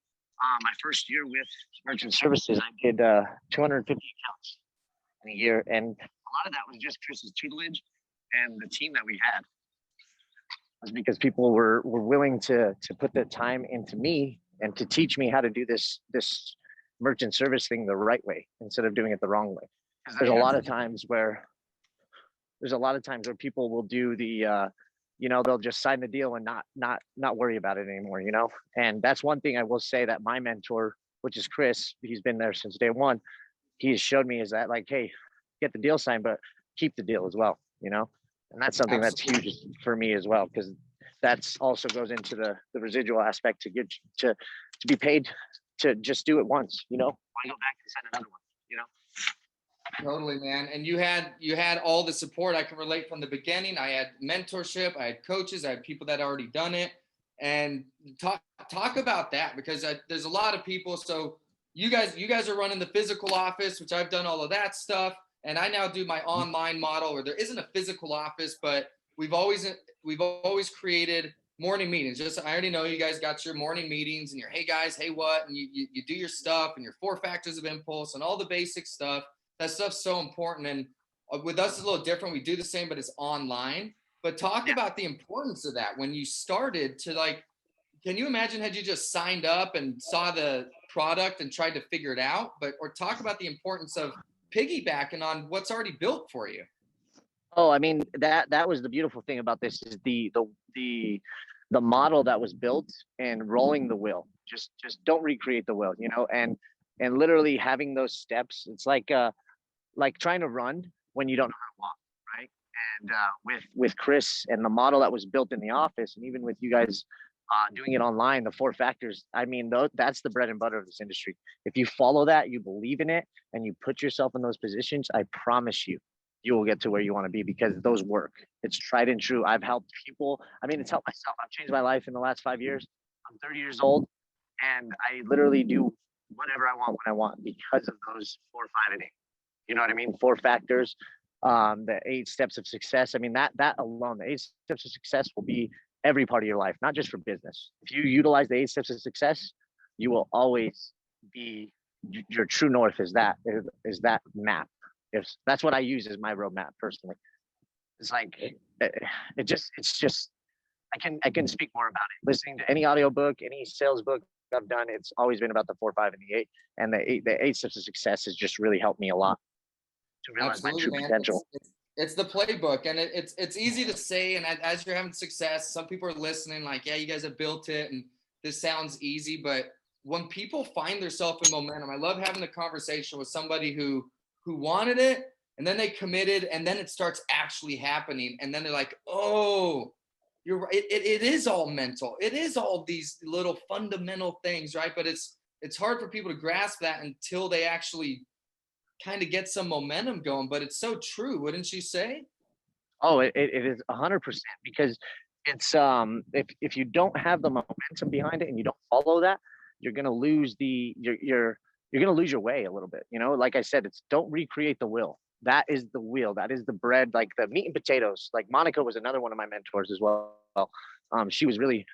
My first year with merchant services, I did 250 accounts in a year. And a lot of that was just Chris's tutelage and the team that we had. Was because people were willing to put the time into me and to teach me how to do this merchant service thing the right way instead of doing it the wrong way. Because there's a lot of times where people will do the they'll just sign the deal and not worry about it anymore, and that's one thing I will say that my mentor, which is Chris, he's been there since day one, he has showed me is that, like, hey, get the deal signed but keep the deal as well, and that's something Absolutely. that's huge for me as well, because that's also goes into the residual aspect to get to be paid to just do it once. Why go back and sign another one? Totally, man. And you had all the support. I can relate from the beginning. I had mentorship, I had coaches, I had people that already done it. And talk about that, because there's a lot of people. So you guys are running the physical office, which I've done all of that stuff. And I now do my online model, where there isn't a physical office, but we've always created morning meetings. Just, I already know you guys got your morning meetings and your, hey guys, hey what, and you do your stuff and your 4 factors of impulse and all the basic stuff. That stuff's so important. And with us, it's a little different. We do the same, but it's online. But talk about the importance of that when you started to, like, can you imagine had you just signed up and saw the product and tried to figure it out? Or talk about the importance of piggybacking on what's already built for you. Oh, I mean, that was the beautiful thing about this is the model that was built and rolling the wheel. Just don't recreate the wheel, and literally having those steps. It's like trying to run when you don't know how to walk, right? And with Chris and the model that was built in the office, and even with you guys doing it online, the 4 factors. I mean, that's the bread and butter of this industry. If you follow that, you believe in it, and you put yourself in those positions, I promise you will get to where you want to be, because those work. It's tried and true. I've helped people. I mean, it's helped myself. I've changed my life in the last 5 years. I'm 30 years old, and I literally do whatever I want when I want because of those 4, 5, and 8. You know what I mean? 4 factors, the 8 steps of success. I mean, that alone, the 8 steps of success will be every part of your life, not just for business. If you utilize the 8 steps of success, you will always be your true north is that map. If that's what I use as my roadmap personally. It's like it's just I can speak more about it. Listening to any audiobook, any sales book I've done, it's always been about the 4, 5, and the 8. And the 8 steps of success has just really helped me a lot to realize my true Absolutely, man. potential. It's the playbook, and it's easy to say. And as you're having success, some people are listening, like, yeah, you guys have built it, and this sounds easy. But when people find themselves in momentum, I love having a conversation with somebody who wanted it, and then they committed, and then it starts actually happening, and then they're like, oh, you're right. It is all mental. It is all these little fundamental things, right? But it's hard for people to grasp that until they actually kind of get some momentum going. But it's so true, wouldn't you say? Oh, it is 100%, because it's if you don't have the momentum behind it and you don't follow that, you're gonna lose you're gonna lose your way a little bit. Like I said, it's don't recreate the wheel. That is the wheel. That is the bread, like the meat and potatoes. Like Monica was another one of my mentors as well. She was really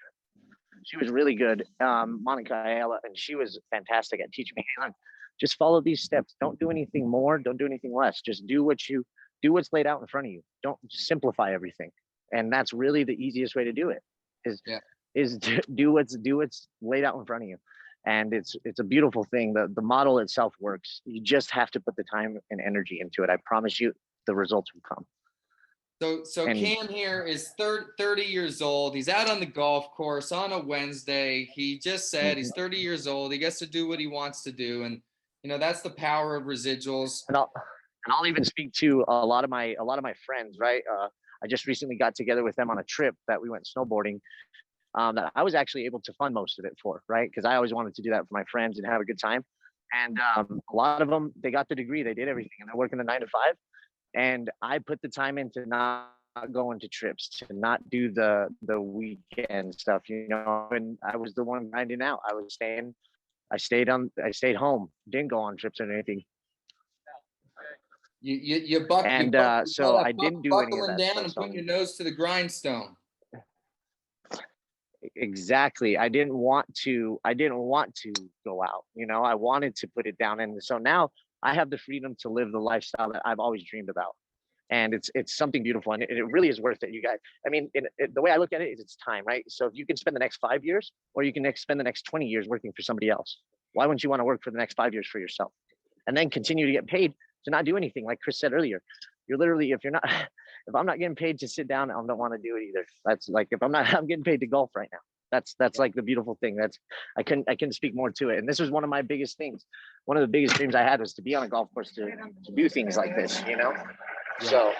good, Monica Ayala, and she was fantastic at teaching me, hey, look, just follow these steps. Don't do anything more. Don't do anything less. Just do what's laid out in front of you. Don't simplify everything. And that's really the easiest way to do it. Is Yeah. is do what's laid out in front of you. And it's a beautiful thing. The model itself works. You just have to put the time and energy into it. I promise you, the results will come. So Cam here is 30 years old. He's out on the golf course on a Wednesday. He just said he's 30 years old. He gets to do what he wants to do. And, that's the power of residuals. And I'll even speak to a lot of my friends, right? I just recently got together with them on a trip that we went snowboarding, that I was actually able to fund most of it for, right? Because I always wanted to do that for my friends and have a good time. And a lot of them, they got the degree, they did everything, and they're working the 9 to 5. And I put the time into not going to trips, to not do the weekend stuff, and I was the one grinding out. I stayed home, didn't go on trips or anything. You buck, and you buck, so I didn't do any of that down stuff, and putting your nose to the grindstone. Exactly. I didn't want to go out. I wanted to put it down. And so now I have the freedom to live the lifestyle that I've always dreamed about. And it's something beautiful, and it really is worth it, you guys. I mean, the way I look at it is it's time, right? So if you can spend the next 5 years, or you can spend the next 20 years working for somebody else, why wouldn't you want to work for the next 5 years for yourself, and then continue to get paid to not do anything? Like Chris said earlier, you're literally, if I'm not getting paid to sit down, I don't want to do it either. That's like, I'm getting paid to golf right now. That's like the beautiful thing. I couldn't speak more to it. And this was one of my biggest things. One of the biggest dreams I had was to be on a golf course, to do things like this, Yeah. So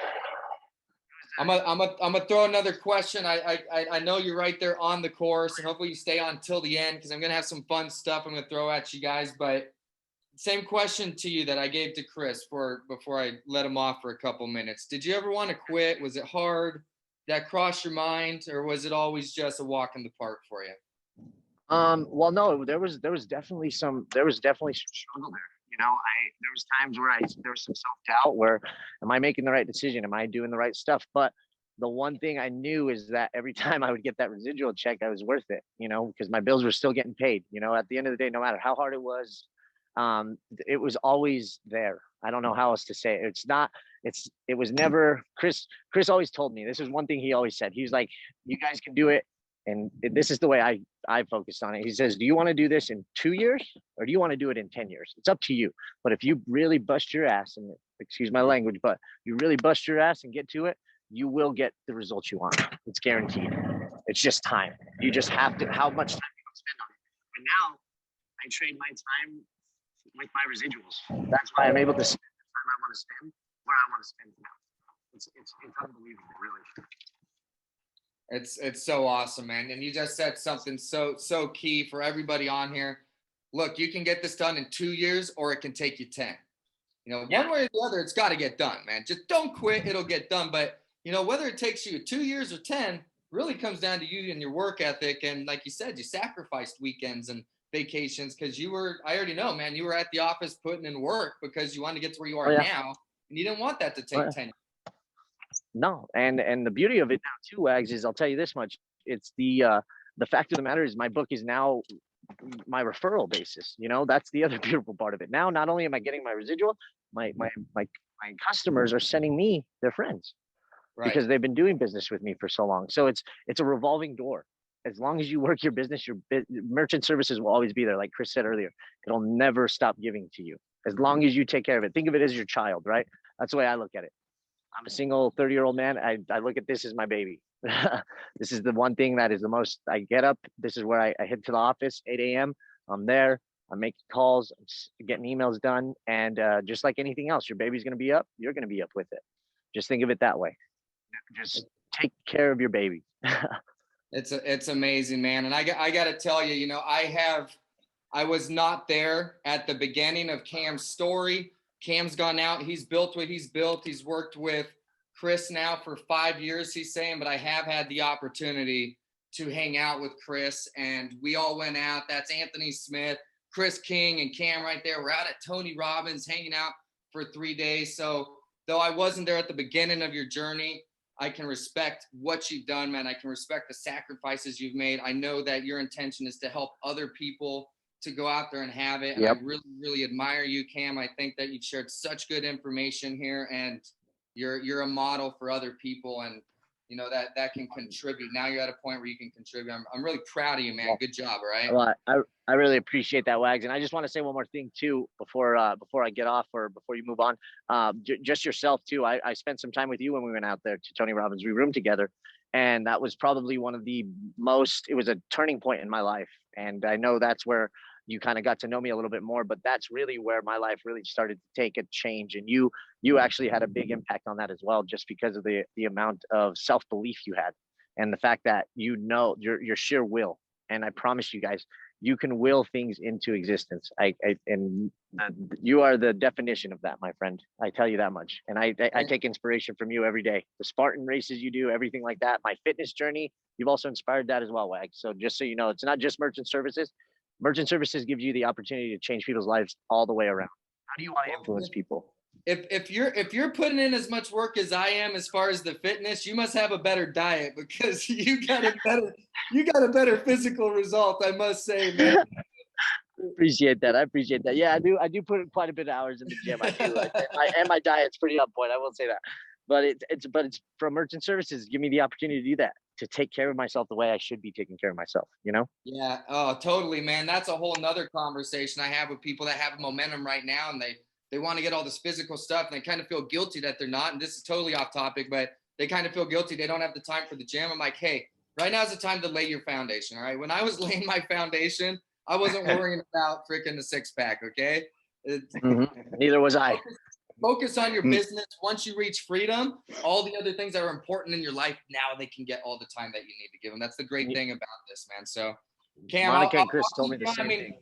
I'm gonna throw another question. I know you're right there on the course, and hopefully you stay on till the end, because I'm gonna have some fun stuff I'm gonna throw at you guys. But same question to you that I gave to Chris before I let him off for a couple minutes. Did you ever want to quit? Was it hard? Did that cross your mind, or was it always just a walk in the park for you? Well, no, there was definitely some struggle there. There was times where there was some self-doubt, where am I making the right decision? Am I doing the right stuff? But the one thing I knew is that every time I would get that residual check, I was worth it, because my bills were still getting paid. At the end of the day, no matter how hard it was always there. I don't know how else to say it. It was never, Chris always told me, this is one thing he always said. He was like, you guys can do it. And this is the way I focused on it. He says, do you want to do this in 2 years, or do you want to do it in 10 years? It's up to you. But if you really bust your ass, and excuse my language, but you really bust your ass and get to it, you will get the results you want. It's guaranteed. It's just time. You just have to, how much time you spend on it. And now I trade my time with my residuals. That's why I'm able to spend the time I want to spend where I want to spend it now. It's unbelievable, really. It's so awesome, man. And you just said something so key for everybody on here. Look, you can get this done in 2 years, or it can take you 10. One way or the other, it's got to get done, man. Just don't quit. It'll get done. But, whether it takes you 2 years or 10 really comes down to you and your work ethic. And like you said, you sacrificed weekends and vacations because I already know, man, you were at the office putting in work because you wanted to get to where you are now. And you didn't want that to take 10 years. No, and the beauty of it now too, Wags, is I'll tell you this much. It's the fact of the matter is my book is now my referral basis. You know, that's the other beautiful part of it. Now, not only am I getting my residual, my customers are sending me their friends Right. because they've been doing business with me for so long. So it's a revolving door. As long as you work your business, your merchant services will always be there. Like Chris said earlier, it'll never stop giving to you as long as you take care of it. Think of it as your child, right? That's the way I look at it. I'm a single 30-year-old man. I look at this as my baby. This is the one thing that is the most. I get up. This is where I head to the office, 8 a.m. I'm there. I'm making calls, I'm getting emails done. And just like anything else, your baby's going to be up. You're going to be up with it. Just think of it that way. Just take care of your baby. It's amazing, man. And I got to tell you, you know, I was not there at the beginning of Cam's story. Cam's gone out. He's built what he's built. He's worked with Chris now for 5 years, he's saying, but I have had the opportunity to hang out with Chris, and we all went out. That's Anthony Smith, Chris King, and Cam right there. We're out at Tony Robbins hanging out for 3 days. So though I wasn't there at the beginning of your journey, I can respect what you've done, man. I can respect the sacrifices you've made. I know that your intention is to help other people to go out there and have it. And Yep. I really, really admire you, Cam. I think that you've shared such good information here, and you're a model for other people, and you know that can contribute. Now you're at a point where you can contribute. I'm really proud of you, man. Good job. All right. Well, I really appreciate that, Wags. And I just want to say one more thing too before I get off or before you move on. Just yourself too. I spent some time with you when we went out there to Tony Robbins. We roomed together, and that was probably one of the most. It was a turning point in my life, and I know that's where you kind of got to know me a little bit more. But that's really where my life really started to take a change, and you actually had a big impact on that as well, just because of the amount of self belief you had, and the fact that you know your sheer will. And I promise you guys, you can will things into existence. You are the definition of that, my friend. I tell you that much. And I take inspiration from you every day. The Spartan races you do, everything like that. My fitness journey, you've also inspired that as well, Wag. So just so you know, it's not just merchant services. Merchant services gives you the opportunity to change people's lives all the way around. How do you want to influence people? If you're putting in as much work as I am as far as the fitness, you must have a better diet, because you got a better physical result, I must say, man. Appreciate that. I appreciate that. Yeah, I do put in quite a bit of hours in the gym. I do. And my diet's pretty on point. I will say that. But it's from merchant services. Give me the opportunity to do that, to take care of myself the way I should be taking care of myself, you know? Yeah. Oh, totally, man. That's a whole nother conversation I have with people that have momentum right now, and they want to get all this physical stuff, and they kind of feel guilty that they're not. And this is totally off topic, but they kind of feel guilty. They don't have the time for the gym. I'm like, hey, right now is the time to lay your foundation. All right. When I was laying my foundation, I wasn't worrying about freaking the six pack. Okay. Neither was I. Focus on your business. Once you reach freedom, all the other things that are important in your life, now they can get all the time that you need to give them. That's the great thing about this, man. So Cam, Monica and Chris told me the same thing.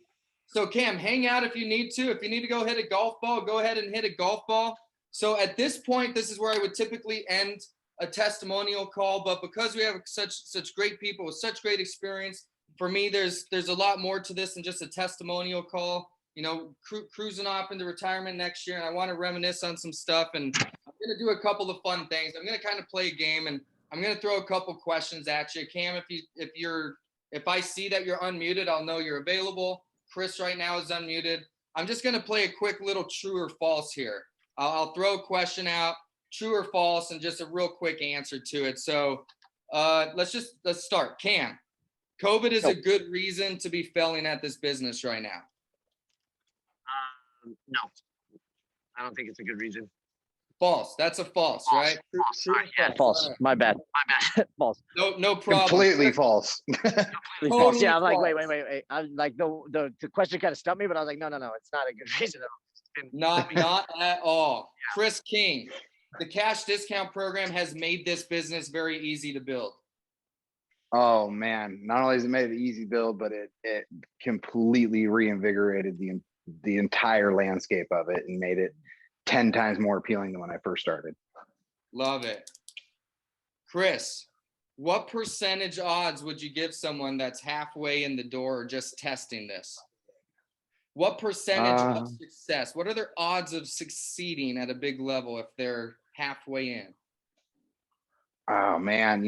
So Cam, hang out if you need to. If you need to go hit a golf ball, go ahead and hit a golf ball. So at this point, this is where I would typically end a testimonial call. But because we have such great people with such great experience, for me, there's a lot more to this than just a testimonial call. You know, cruising off into retirement next year, and I want to reminisce on some stuff. And I'm going to do a couple of fun things. I'm going to kind of play a game, and I'm going to throw a couple questions at you. Cam, if I see that you're unmuted, I'll know you're available. Chris right now is unmuted. I'm just going to play a quick little true or false here. I'll throw a question out, true or false, and just a real quick answer to it. So let's start. Cam, COVID is a good reason to be failing at this business right now. No, I don't think it's a good reason. False. That's a false, right? True, yeah, false. Right. My bad. False. No problem. Completely false. Totally false. Yeah, I'm like, wait. I'm like, the question kind of stumped me, but I was like, no, it's not a good reason at all. Not at all. Yeah. Chris King, the cash discount program has made this business very easy to build. Oh man, not only has it made it easy to build, but it completely reinvigorated the entire landscape of it and made it 10 times more appealing than when I first started. Love it. Chris, what percentage odds would you give someone that's halfway in the door or just testing this? What percentage of success? What are their odds of succeeding at a big level if they're halfway in? Oh man,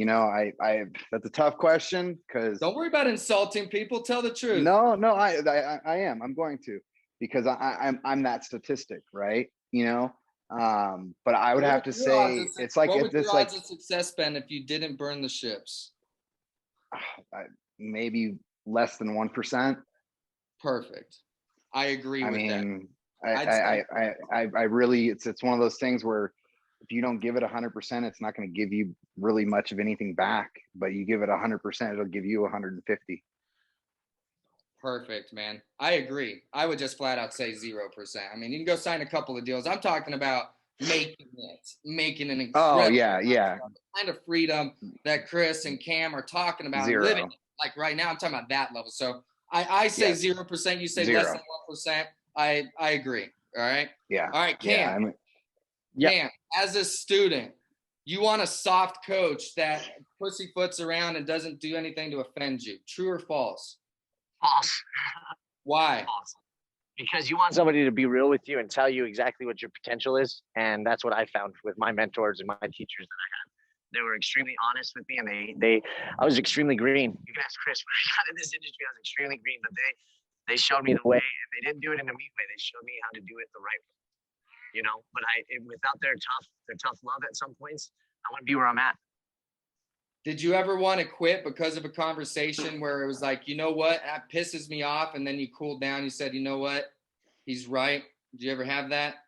that's a tough question because Don't worry about insulting people. Tell the truth. no, I am. I'm going to because I'm that statistic, right? But I would have to say What would it's your like odds of success been if you didn't burn the ships? maybe less than 1%. Perfect. I agree I with that. mean, I'd say I really, it's one of those things where if you don't give it 100%, it's not going to give you really much of anything back. But you give it 100%, it'll give you 150. perfect, man. I agree. I would just flat out say 0%. I mean, you can go sign a couple of deals. I'm talking about making an Oh incredible yeah, kind of freedom that Chris and Cam are talking about, living zero. like right now. I'm talking about that level. So I say Yes, 0%. You say less zero. than 1%. I agree. All right. Yeah, All right, yeah. Cam. I mean, Yep. Cam, as a student, you want a soft coach that pussyfoots around and doesn't do anything to offend you. True or false? False. Why? False. Because you want somebody to be real with you and tell you exactly what your potential is. And that's what I found with my mentors and my teachers that I had. They were extremely honest with me, and I was extremely green. You can ask Chris, when I got in this industry, I was extremely green, but they showed me the way, and they didn't do it in a mean way. They showed me how to do it the right way, but without their tough love at some points, I wouldn't be where I'm at. Did you ever want to quit because of a conversation where it was like, you know what, that pisses me off, and then you cooled down, you said, you know what, he's right? Did you ever have that?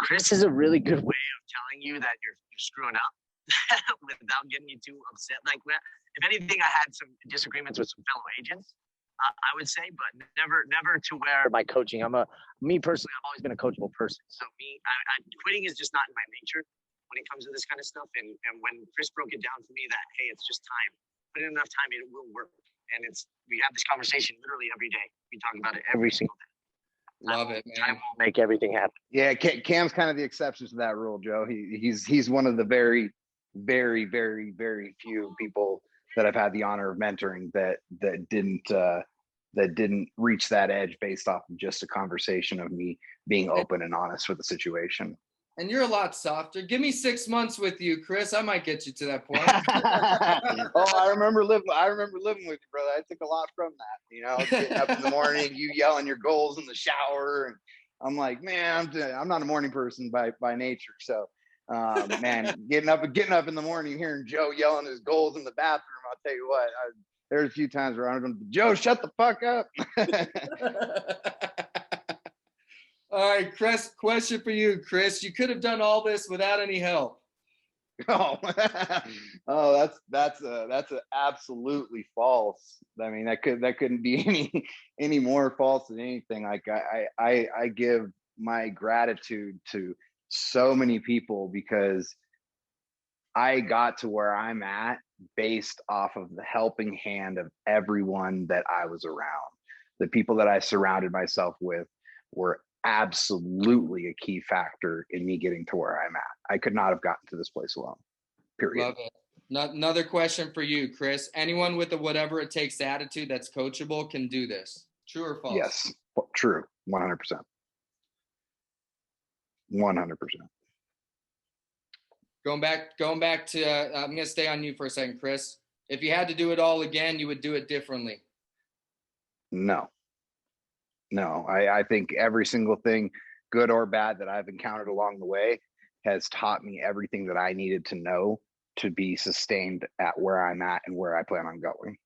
Chris is a really good way of telling you that you're screwing up without getting you too upset. Like, if anything, I had some disagreements with some fellow agents, I would say, but never to where by coaching. Me personally, I've always been a coachable person. So quitting is just not in my nature when it comes to this kind of stuff. And when Chris broke it down for me that, hey, it's just time. Put in enough time, it will work. And we have this conversation literally every day. We talk about it every single day. Love it, man. Time will make everything happen. yeah, Cam's kind of the exception to that rule, Joe. He's one of the very, very, very, very few people that I've had the honor of mentoring that didn't reach that edge based off of just a conversation of me being open and honest with the situation. And you're a lot softer. Give me 6 months with you, Chris. I might get you to that point. I remember living with you, brother. I took a lot from that. Getting up in the morning, you yelling your goals in the shower, and I'm like, man, I'm not a morning person by nature. So, man, getting up in the morning, hearing Joe yelling his goals in the bathroom, I'll tell you what. There's a few times where I'm going, Joe, shut the fuck up. All right, Chris, question for you, Chris. You could have done all this without any help. Oh, that's absolutely false. I mean, that couldn't be any more false than anything. Like I give my gratitude to so many people because I got to where I'm at based off of the helping hand of everyone that I was around. The people that I surrounded myself with were absolutely a key factor in me getting to where I'm at. I could not have gotten to this place alone. Period. Love it. Another question for you, Chris. Anyone with a whatever it takes attitude that's coachable can do this. True or false? Yes, true. 100%. 100%. Going back to, I'm going to stay on you for a second, Chris. If you had to do it all again, you would do it differently. No, I think every single thing, good or bad, that I've encountered along the way has taught me everything that I needed to know to be sustained at where I'm at and where I plan on going.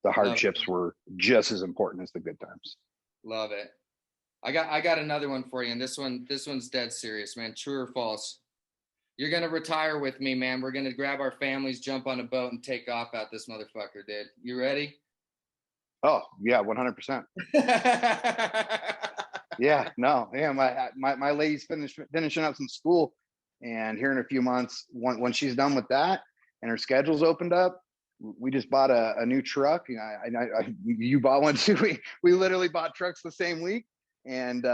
The hardships were just as important as the good times. Love it. I got another one for you, and this one's dead serious, man. True or false? You're gonna retire with me, man. We're gonna grab our families, jump on a boat, and take off out this motherfucker, dude. You ready? Oh yeah, 100%. Yeah, no, yeah. My lady's finishing up some school, and here in a few months, when she's done with that and her schedule's opened up, we just bought a new truck. You bought one too. We literally bought trucks the same week. And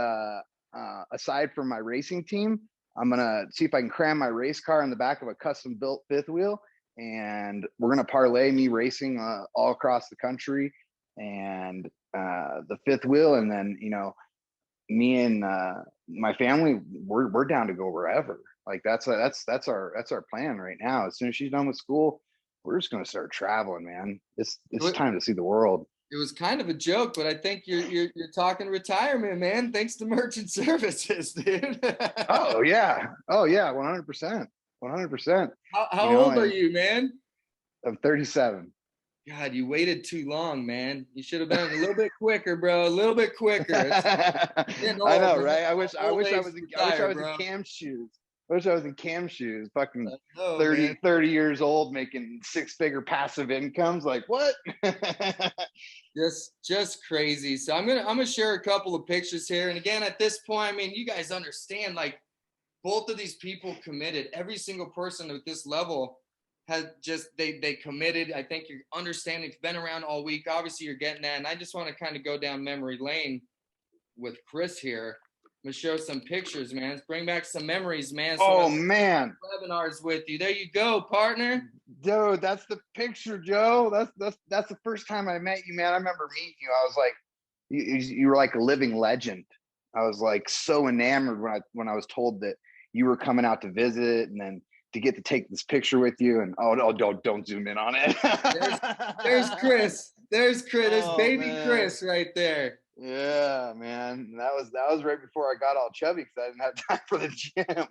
aside from my racing team, I'm gonna see if I can cram my race car in the back of a custom built fifth wheel, and we're gonna parlay me racing all across the country and the fifth wheel, and then me and my family, we're down to go wherever. Like that's our plan right now. As soon as she's done with school, we're just gonna start traveling, man. It's time to see the world. It was kind of a joke, but I think you're talking retirement, man. Thanks to merchant services, dude. Oh yeah, 100%, 100%. How old are you, man? I'm 37. God, you waited too long, man. You should have been a little bit quicker, bro. A little bit quicker. Old, I know, man. right? I wish I was Retire, in Cam's shoes. I wish I was in Cam's shoes. Fucking know, 30 years old, making 6-figure passive incomes. Like what? just crazy. So I'm gonna share a couple of pictures here. And again, at this point, I mean, you guys understand, like, both of these people committed. Every single person at this level has just they committed. I think you're understanding. It's been around all week. Obviously, you're getting that. And I just want to kind of go down memory lane with Chris here. I'm gonna show some pictures, man. Let's bring back some memories, man. Oh man, webinars with you. There you go, partner. Dude, that's the picture, Joe. That's the first time I met you, man. I remember meeting you. I was like, you were like a living legend. I was like so enamored when I was told that you were coming out to visit, and then to get to take this picture with you. And don't zoom in on it. there's Chris. There's Chris. There's baby man. Chris right there. Yeah, man. That was right before I got all chubby because I didn't have time for the gym.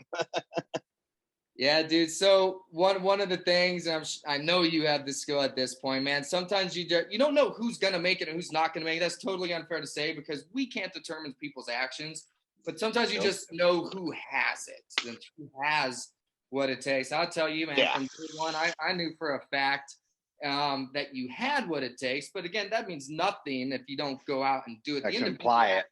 Yeah, dude. So one of the things, and I know you have the skill at this point, man. Sometimes you don't know who's gonna make it and who's not gonna make it. That's totally unfair to say because we can't determine people's actions. But sometimes you just know who has it and who has what it takes. I'll tell you, man. From day one, I knew for a fact that you had what it takes. But again, that means nothing if you don't go out and do it. I can apply it.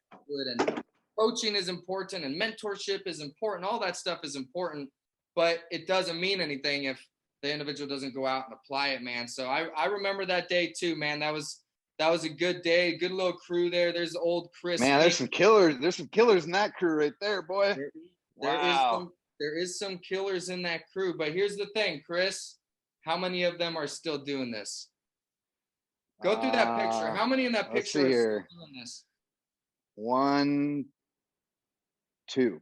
And coaching is important, and mentorship is important. All that stuff is important. But it doesn't mean anything if the individual doesn't go out and apply it, man. So I remember that day too, man. That was a good day, good little crew there. There's old Chris. Man, there's some killers. There's some killers in that crew right there, boy. There is some killers in that crew. But here's the thing, Chris. How many of them are still doing this? Go through that picture. How many in that picture are still doing this? 1, 2.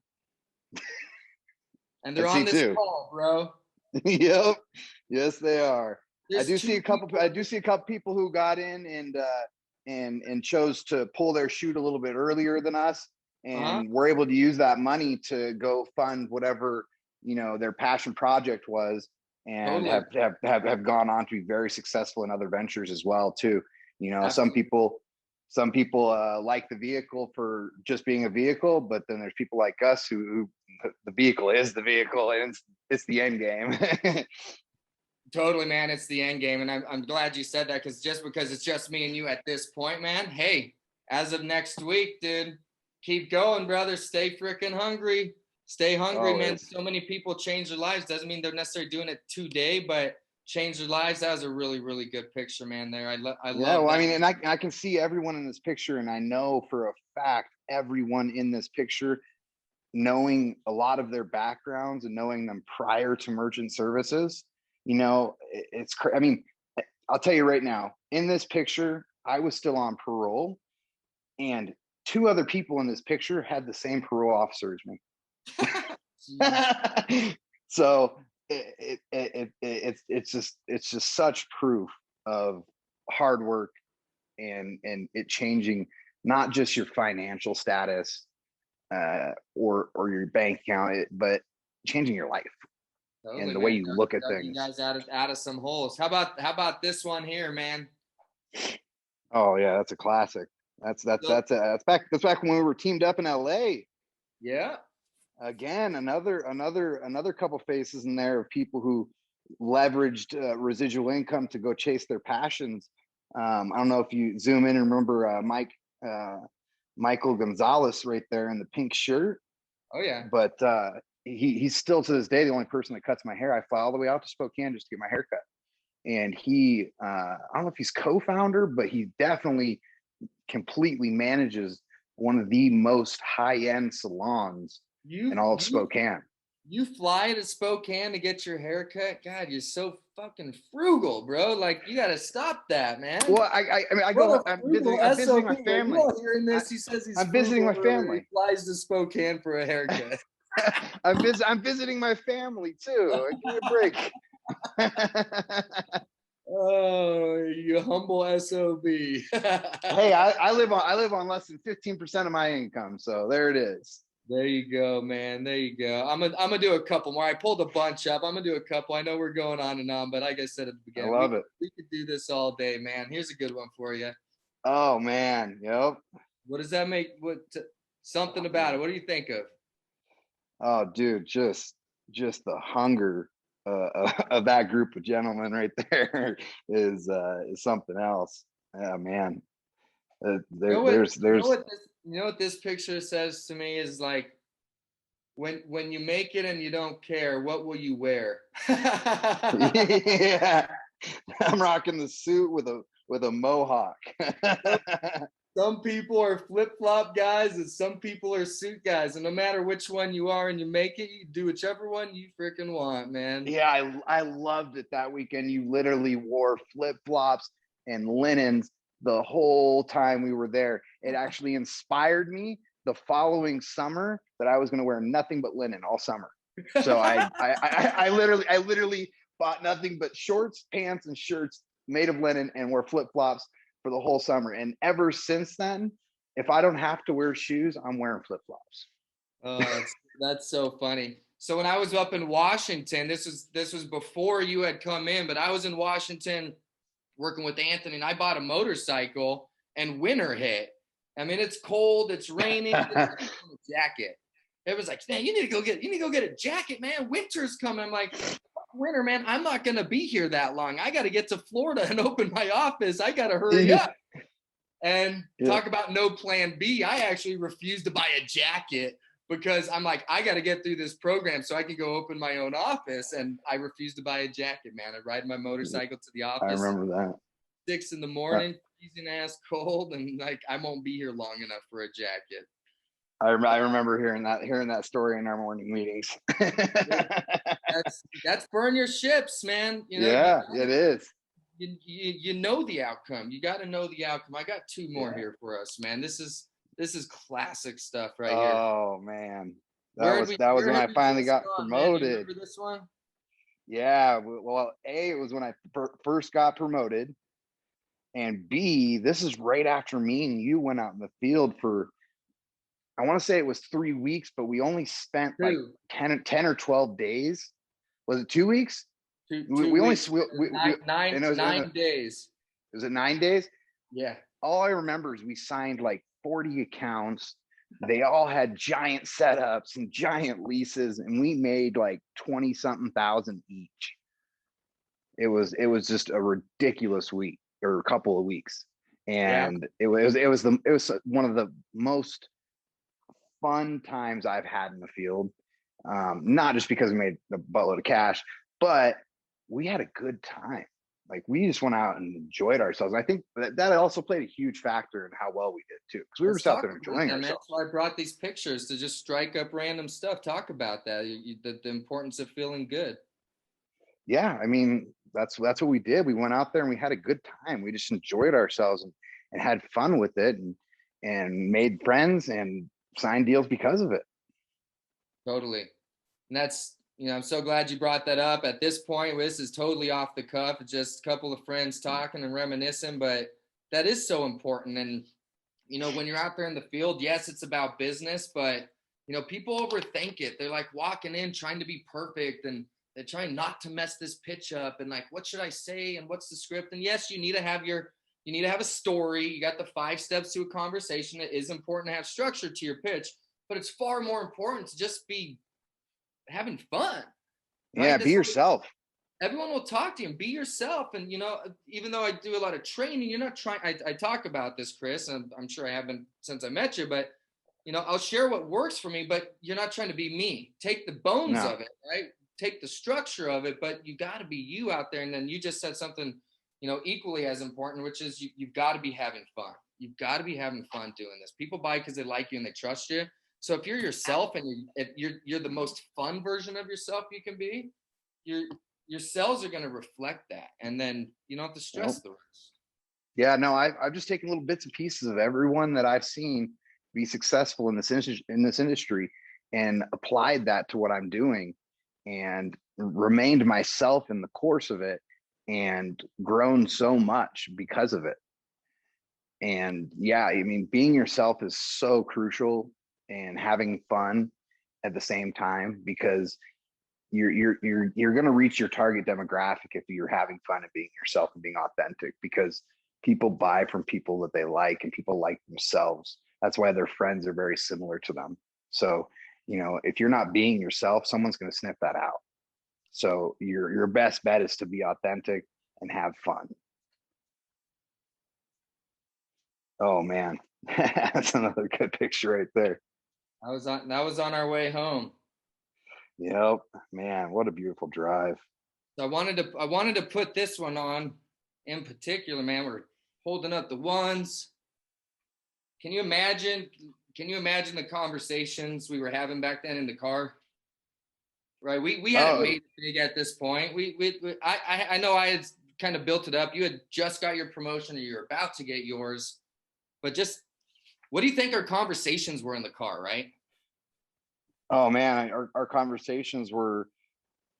And they're on this call, bro. Yep. Yes, they are. I do see a couple people who got in and chose to pull their chute a little bit earlier than us, and were able to use that money to go fund whatever their passion project was, and have gone on to be very successful in other ventures as well too. Some people like the vehicle for just being a vehicle, but then there's people like us who the vehicle is the vehicle, and it's the end game. Totally, man. It's the end game. And I'm glad you said that, because it's just me and you at this point, man. Hey, as of next week, dude, keep going, brother. Stay freaking hungry. Stay hungry, man. So many people change their lives. Doesn't mean they're necessarily doing it today, but change their lives. That was a really, really good picture, man. There, I love. Well, I mean, and I can see everyone in this picture, and I know for a fact everyone in this picture, knowing a lot of their backgrounds and knowing them prior to merchant services, it's. I mean, I'll tell you right now, in this picture, I was still on parole, and 2 other people in this picture had the same parole officer as me. So it's just such proof of hard work and it changing not just your financial status or your bank account, but changing your life and the way you look at things. You guys out of some holes. How about this one here, man? Oh yeah, that's a classic. That's back when we were teamed up in LA. Yeah. Again, another couple faces in there of people who leveraged residual income to go chase their passions. I don't know if you zoom in and remember Michael Gonzalez right there in the pink shirt. Oh yeah. But he's still to this day the only person that cuts my hair. I fly all the way out to Spokane just to get my hair cut. And he, I don't know if he's co-founder, but he definitely completely manages one of the most high-end salons in all of Spokane. You fly to Spokane to get your hair cut? God, you're so fucking frugal, bro. Like, you got to stop that, man. Well, I mean, I'm visiting my family. You all hearing this? He says he's I'm visiting my family. He flies to Spokane for a haircut. I'm visiting my family too. Give me a break. Oh, you humble SOB. Hey, I live on less than 15% of my income, so there it is. There you go, man. There you go. I'm gonna do a couple more. I pulled a bunch up. I'm gonna do a couple. I know we're going on and on, but like I said at the beginning, I love it. we could do this all day, man. Here's a good one for you. Oh man, yep. What does that make? Something about it? What do you think of? Oh, dude, just the hunger of that group of gentlemen right there is something else. Yeah, man. There's you know what this picture says to me is like, when you make it and you don't care, what will you wear? Yeah, I'm rocking the suit with a mohawk. Some people are flip-flop guys and some people are suit guys, and no matter which one you are and you make it, you do whichever one you freaking want, man. Yeah, I loved it that weekend. You literally wore flip-flops and linens the whole time we were there. It actually inspired me the following summer that I was going to wear nothing but linen all summer. So I literally bought nothing but shorts, pants, and shirts made of linen and wore flip-flops for the whole summer. And ever since then, if I don't have to wear shoes, I'm wearing flip-flops. Oh, that's so funny. So when I was up in Washington, this was before you had come in, but I was in Washington working with Anthony, and I bought a motorcycle, and winter hit. I mean, it's cold, it's raining, it's a jacket. It was like, man, you need to go get a jacket, man. Winter's coming. I'm like, winter, man. I'm not gonna be here that long. I got to get to Florida and open my office. I got to hurry up. And talk about no plan B. I actually refused to buy a jacket because I'm like, I got to get through this program so I can go open my own office. And I refused to buy a jacket, man. I ride my motorcycle to the office. I remember that. 6 in the morning, freezing ass cold, and like I won't be here long enough for a jacket. I remember hearing that story in our morning meetings. that's burn your ships, man. You know, yeah, it is. You know the outcome. You got to know the outcome. I got 2 more here for us, man. This is classic stuff right here. Oh man, that was when I finally got promoted. Man, you remember this one? Yeah. Well, A, it was when I first got promoted, and B, this is right after me and you went out in the field for, I want to say it was 3 weeks, but we only spent like 10 or 12 days. Was it 2 weeks? We only 9 days. Was it 9 days? Yeah. All I remember is we signed like 40 accounts. They all had giant setups and giant leases, and we made like 20 something thousand each. It was just a ridiculous week or a couple of weeks. And it was one of the most fun times I've had in the field. Not just because we made a buttload of cash, but we had a good time. Like, we just went out and enjoyed ourselves. And I think that also played a huge factor in how well we did too, because we were just out there enjoying ourselves. That's why I brought these pictures, to just strike up random stuff. Talk about that, the importance of feeling good. Yeah, I mean, that's what we did. We went out there and we had a good time. We just enjoyed ourselves and had fun with it, and made friends and signed deals because of it. Totally. And that's, I'm so glad you brought that up. At this point, this is totally off the cuff, just a couple of friends talking and reminiscing, but that is so important. And, when you're out there in the field, yes, it's about business, but, people overthink it. They're like walking in trying to be perfect, and they're trying not to mess this pitch up, and like, what should I say? And what's the script? And yes, you need to have a story. You got the 5 steps to a conversation. It is important to have structure to your pitch, but it's far more important to just be having fun. Right? Yeah, be yourself. Everyone will talk to you, and be yourself. And, even though I do a lot of training, you're not trying, I talk about this, Chris, and I'm sure I haven't since I met you, but, I'll share what works for me, but you're not trying to be me. Take the bones of it, right? Take the structure of it, but you got to be you out there. And then you just said something, equally as important, which is you've got to be having fun. You've got to be having fun doing this. People buy because they like you and they trust you. So if you're yourself and you're the most fun version of yourself you can be, your cells are going to reflect that, and then you don't have to stress the rest. Yeah, no, I've just taken little bits and pieces of everyone that I've seen be successful in this industry and applied that to what I'm doing and remained myself in the course of it and grown so much because of it. And yeah, I mean, being yourself is so crucial, and having fun at the same time, because you're going to reach your target demographic if you're having fun and being yourself and being authentic, because people buy from people that they like, and people like themselves. That's why their friends are very similar to them. So, you know, if you're not being yourself, someone's going to sniff that out. So your best bet is to be authentic and have fun. Oh man, that's another good picture right there. That was on our way home. Yep, man, what a beautiful drive. So I wanted to put this one on in particular, man. We're holding up the ones. Can you imagine the conversations we were having back then in the car? Right. We hadn't made it big at this point. I know I had kind of built it up. You had just got your promotion, or you were about to get yours. But just, what do you think our conversations were in the car, right? Oh man, our conversations were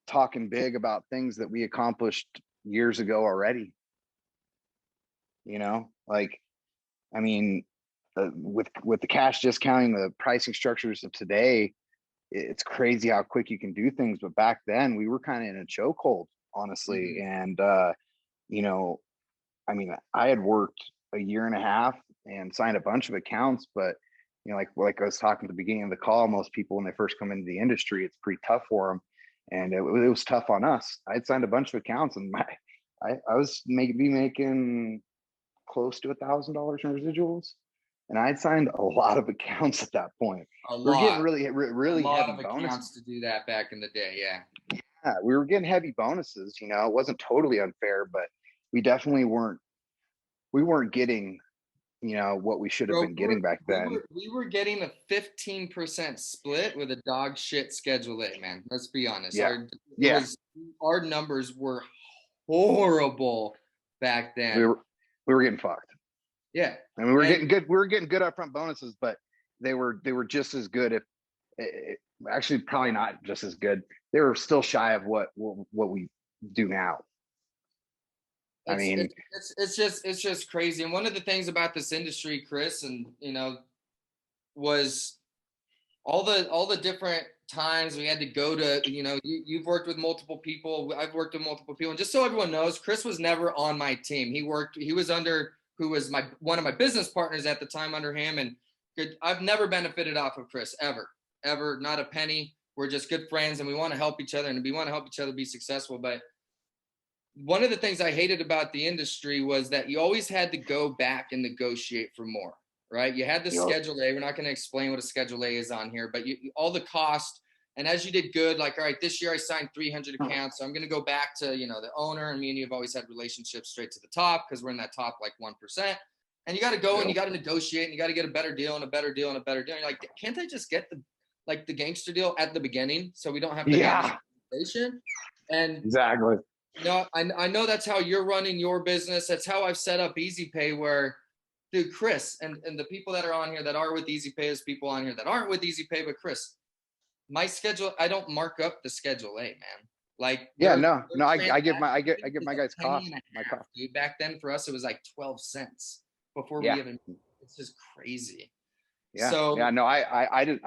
talking big about things that we accomplished years ago already. You know, like, I mean, with the cash discounting, the pricing structures of today, it's crazy how quick you can do things. But back then, we were kind of in a chokehold, honestly. Mm-hmm. And you know, I mean, I had worked a year and a half and signed a bunch of accounts, but you know, like I was talking at the beginning of the call, most people when they first come into the industry, it's pretty tough for them, and it was tough on us. I'd signed a bunch of accounts, and I was making close to $1,000 in residuals, and I'd signed a lot of accounts at that point. A We were getting lot. really A lot heavy of bonuses. accounts to do that back in the day. Yeah. Yeah, we were getting heavy bonuses. You know, it wasn't totally unfair, but we definitely weren't getting, you know, what we should have Bro, been getting back then. we were getting a 15% split with a dog shit Schedule A, man. Let's be honest. Yeah. Yeah. Our numbers were horrible back then. We were getting fucked. Yeah. And we were getting good. We were getting good upfront bonuses, but they were just as good, if actually probably not just as good. They were still shy of what we do now. It's just crazy. And one of the things about this industry, Chris, and you know, was all the different times we had to go to, you know, you've worked with multiple people, I've worked with multiple people, and just so everyone knows, Chris was never on my team. He was under who was one of my business partners at the time under him, and I've never benefited off of Chris ever, not a penny. We're just good friends, and we want to help each other, and we want to help each other be successful. But one of the things I hated about the industry was that you always had to go back and negotiate for more, right? You had the Schedule A. We're not going to explain what a Schedule A is on here, but all the cost. And as you did good, like, all right, this year I signed 300 accounts. So I'm going to go back to, you know, the owner, and me and you have always had relationships straight to the top because we're in that top like 1%. And you got to go and you got to negotiate, and you got to get a better deal and a better deal and a better deal. And you're like, can't I just get the gangster deal at the beginning so we don't have to have this conversation? And exactly. No, I know that's how you're running your business. That's how I've set up Easy Pay, where, dude, Chris, and the people that are on here that are with Easy Pay, is people on here that aren't with Easy Pay, but Chris, my schedule, I don't mark up the Schedule A, man. Like, yeah, no, I give my guys cost. Dude, back then for us, it was like 12 cents before we even, it's just crazy. Yeah. So, yeah, no, I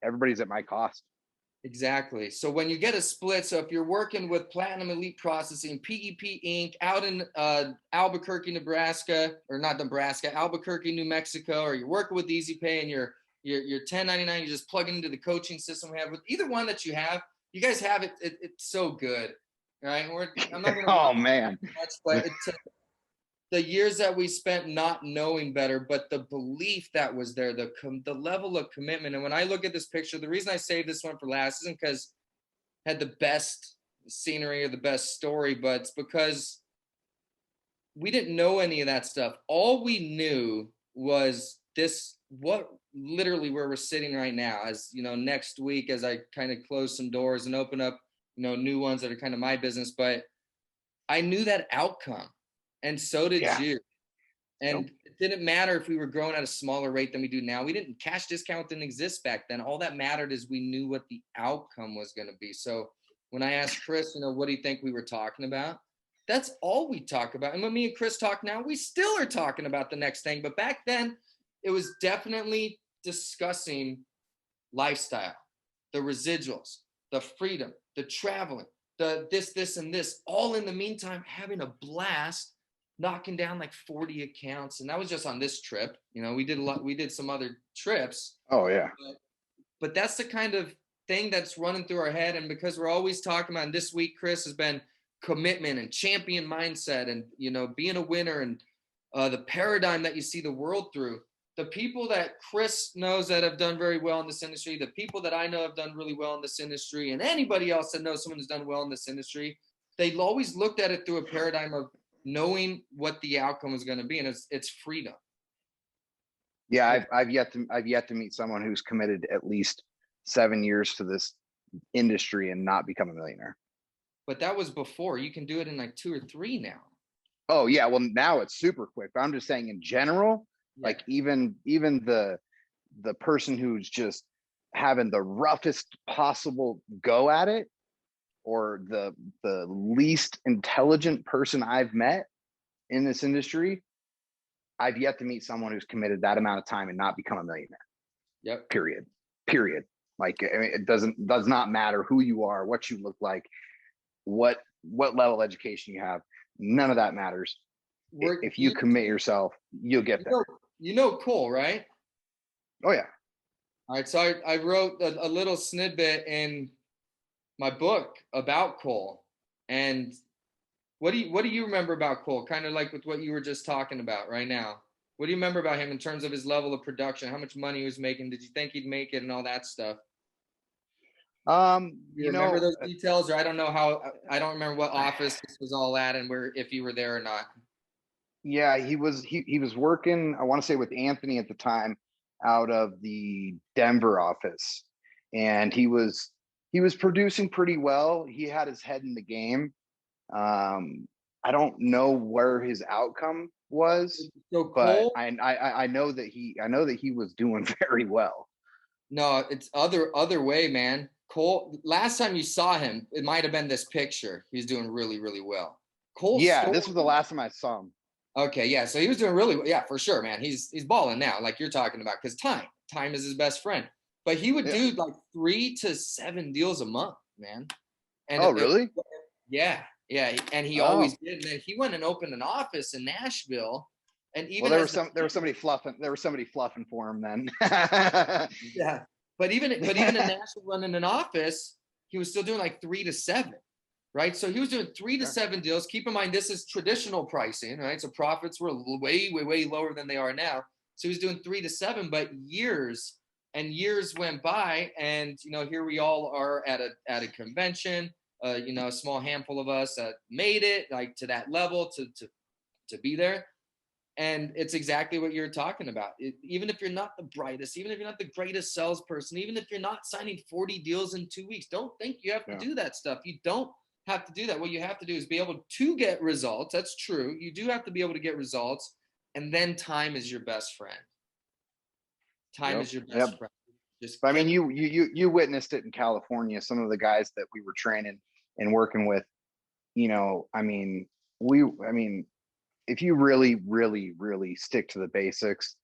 everybody's at my cost. Exactly. So when you get a split, so if you're working with Platinum Elite Processing, PEP Inc. out in Albuquerque, Nebraska, or not Nebraska, Albuquerque, New Mexico, or you're working with Easy Pay and you're 1099, you're just plugging into the coaching system we have. With either one that you have, you guys have it. It's so good, right? I'm not going to. Oh man. Much, but the years that we spent not knowing better, but the belief that was there, the level of commitment. And when I look at this picture, the reason I saved this one for last isn't because it had the best scenery or the best story, but it's because we didn't know any of that stuff. All we knew was literally where we're sitting right now. As you know, next week, as I kind of close some doors and open up new ones that are kind of my business, but I knew that outcome, and so did Yeah. you. And Nope. it didn't matter if we were growing at a smaller rate than we do now. Cash discount didn't exist back then. All that mattered is we knew what the outcome was going to be. So when I asked Chris, what do you think we were talking about? That's all we talk about. And when me and Chris talk now, we still are talking about the next thing. But back then, it was definitely discussing lifestyle, the residuals, the freedom, the traveling, the this, and this, all in the meantime, having a blast, knocking down like 40 accounts. And that was just on this trip. We did some other trips. Oh yeah. But that's the kind of thing that's running through our head. And because we're always talking about, and this week, Chris, has been commitment and champion mindset and, being a winner and the paradigm that you see the world through. The people that Chris knows that have done very well in this industry, the people that I know have done really well in this industry, and anybody else that knows someone who's done well in this industry, they always looked at it through a paradigm of knowing what the outcome is going to be, and it's freedom. Yeah, I've yet to meet someone who's committed at least 7 years to this industry and not become a millionaire. But that was before. You can do it in like 2 or 3 now. Oh yeah, well now it's super quick. But I'm just saying in general, like even the person who's just having the roughest possible go at it, or the least intelligent person I've met in this industry, I've yet to meet someone who's committed that amount of time and not become a millionaire. Yep. Period. Like, I mean, it does not matter who you are, what you look like, what level of education you have. None of that matters. If you commit yourself, you'll get there. Cole, right? Oh yeah. All right. So I wrote a little snippet in my book about Cole. And what do you remember about Cole? Kind of like with what you were just talking about right now. What do you remember about him in terms of his level of production? How much money he was making? Did you think he'd make it and all that stuff? You remember those details, or I don't remember what office this was all at and if you were there or not. Yeah, he was working, I want to say with Anthony at the time, out of the Denver office, and he was producing pretty well. He had his head in the game. I don't know where his outcome was, so Cole, but I know that he was doing very well. No, it's other way, man. Cole, last time you saw him, it might have been this picture. He was doing really, really well. Cole, yeah, this was the last time I saw him. Okay, yeah, so he was doing really well. Yeah, for sure, man. He's balling now, like you're talking about, because time is his best friend. But he would do like 3 to 7 deals a month, man. And really? Yeah, and he always did. And then he went and opened an office in Nashville. And even there was somebody fluffing for him then. Yeah, but even in Nashville running an office, he was still doing like 3 to 7. Right. So he was doing 3 to 7 deals. Keep in mind, this is traditional pricing, right? So profits were way, way, way lower than they are now. So he was doing 3 to 7, but years and years went by. And, here we all are at a convention, a small handful of us that made it like to that level to be there. And it's exactly what you're talking about. Even if you're not the brightest, even if you're not the greatest salesperson, even if you're not signing 40 deals in 2 weeks, don't think you have to do that stuff. You don't have to do that. What you have to do is be able to get results. That's true. You do have to be able to get results. And then time is your best friend. Time is your best friend. I mean, you witnessed it in California. Some of the guys that we were training and working with, if you really, really, really stick to the basics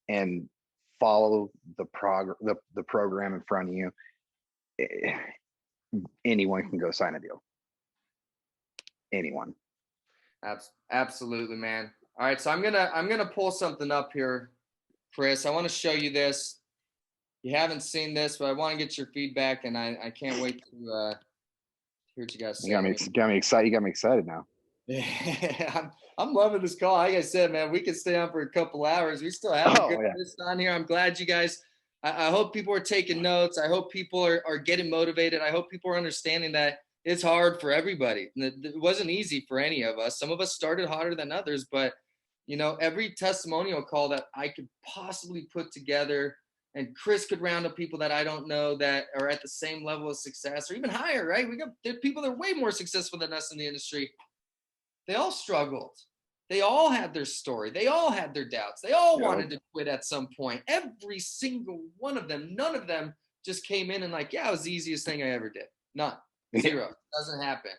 and follow the program in front of you, anyone can go sign a deal. Anyone. Absolutely, man. All right, so I'm gonna pull something up here, Chris. I want to show you this. You haven't seen this, but I want to get your feedback, and I can't wait to hear what you guys say. You got me excited. You got me excited now. Yeah, I'm loving this call. Like I said, man, we could stay on for a couple hours. We still have a good list on here. I'm glad you guys. I hope people are taking notes. I hope people are getting motivated. I hope people are understanding that it's hard for everybody. It wasn't easy for any of us. Some of us started harder than others, but every testimonial call that I could possibly put together and Chris could round up people that I don't know that are at the same level of success or even higher, right? There are people that are way more successful than us in the industry. They all struggled. They all had their story. They all had their doubts. They all wanted to quit at some point. Every single one of them, none of them just came in and like, yeah, it was the easiest thing I ever did. None. Zero. Doesn't happen.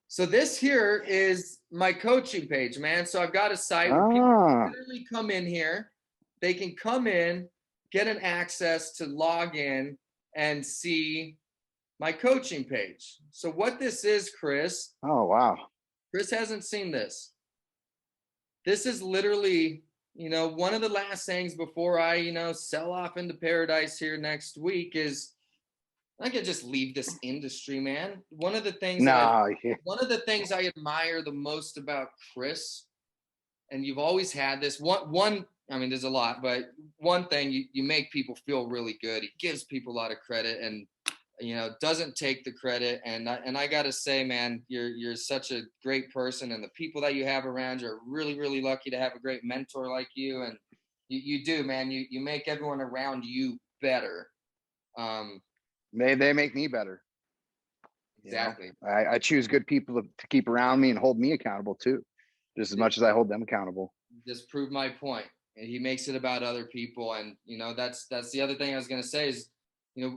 So this here is my coaching page, man. So I've got a site where people can literally come in here. They can come in, get an access to log in and see my coaching page. So what this is, Chris. Oh, wow. Chris hasn't seen this. This is literally, one of the last things before I, sell off into paradise here next week is I could just leave this industry, man. One of the things I admire the most about Chris, and you've always had this one, I mean, there's a lot, but one thing, you make people feel really good. He gives people a lot of credit and, doesn't take the credit. And I got to say, man, you're such a great person, and the people that you have around you are really, really lucky to have a great mentor like you. And you do, man, you make everyone around you better. They make me better. Exactly. I choose good people to keep around me and hold me accountable too, just as much as I hold them accountable. Just prove my point. And he makes it about other people. And, that's the other thing I was going to say is,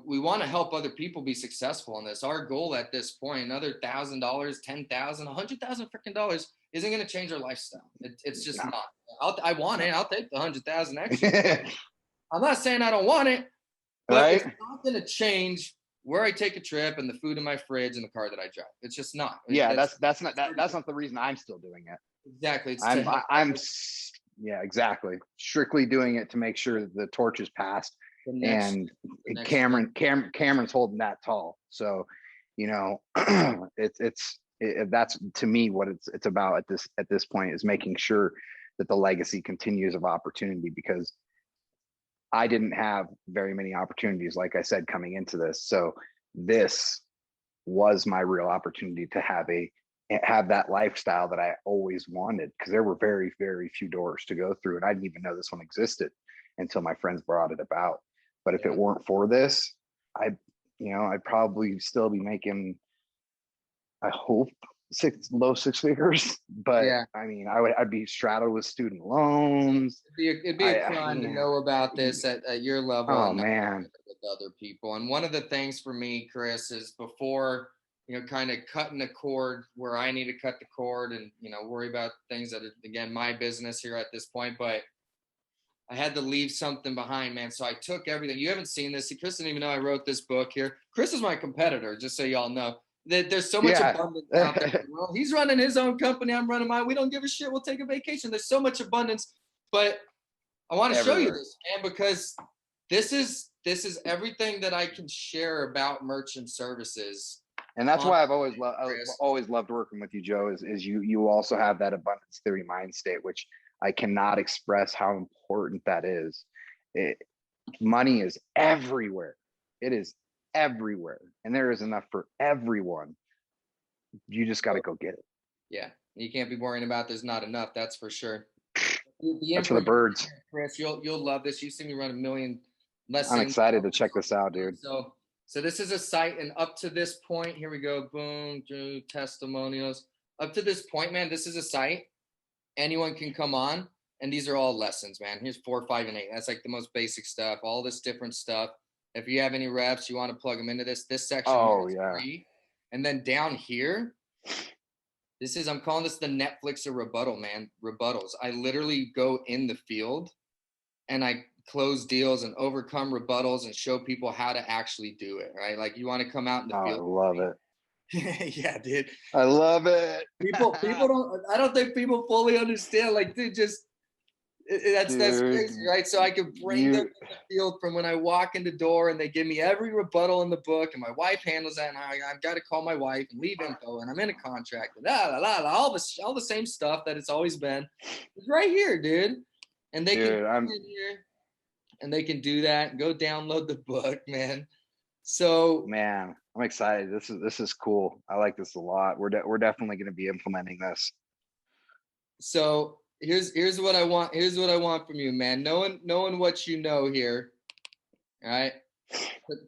we want to help other people be successful in this. Our goal at this point, another $1,000, $10,000, $100,000 freaking dollars isn't going to change our lifestyle. It's just not. I want it. I'll take the 100,000 extra. I'm not saying I don't want it, but it's not going to change where I take a trip and the food in my fridge and the car that I drive. It's just not. Yeah, that's not the reason I'm still doing it. Exactly. Exactly. Strictly doing it to make sure that the torch is passed. And Cameron's holding that tall. So, that's to me what it's about at this point, is making sure that the legacy continues of opportunity, because I didn't have very many opportunities, like I said, coming into this. So this was my real opportunity to have that lifestyle that I always wanted, because there were very, very few doors to go through. And I didn't even know this one existed until my friends brought it about. But if it weren't for this, I'd probably still be making, I hope, low six figures. But I mean, I'd be straddled with student loans. It'd be a crime to know about this at your level. Oh man, with other people. And one of the things for me, Chris, is before kind of cutting the cord where I need to cut the cord, and worry about things that are, again, my business here at this point, but I had to leave something behind, man. So I took everything. You haven't seen this. Chris didn't even know I wrote this book here. Chris is my competitor, just so y'all know. There's so much abundance out there. Well, he's running his own company. I'm running mine. We don't give a shit. We'll take a vacation. There's so much abundance. But I want to show you this, man, because this is everything that I can share about merchant services. And that's why I've always loved working with you, Joe, is you also have that abundance theory mind state, which I cannot express how important that is. Money is everywhere. It is everywhere. And there is enough for everyone. You just got to go get it. Yeah. You can't be worrying about there's not enough. That's for sure. That's for the birds. Chris, you'll love this. You've seen me run a million lessons. I'm excited to check this out, dude. So this is a site, and up to this point, here we go. Boom, do testimonials. Up to this point, man, this is a site. Anyone can come on, and these are all lessons, man. Here's 4, 5, and 8. That's like the most basic stuff. All this different stuff. If you have any reps, you want to plug them into this section. Is free. And then down here, I'm calling this the Netflix of rebuttal, man. Rebuttals. I literally go in the field and I close deals and overcome rebuttals and show people how to actually do it, right? Like, you want to come out in the field. I love it. Yeah, dude. I love it. I don't think people fully understand. Like, dude, that's crazy, right? So I can bring them to the field from when I walk in the door, and they give me every rebuttal in the book, and my wife handles that, and I've got to call my wife and leave info, and I'm in a contract, and all the same stuff that it's always been. It's right here, dude. And they can come in here, and they can do that and go download the book, man. So, man, I'm excited. This is cool. I like this a lot. We're definitely going to be implementing this. So here's what I want. Here's what I want from you, man. Knowing what you know here, All right.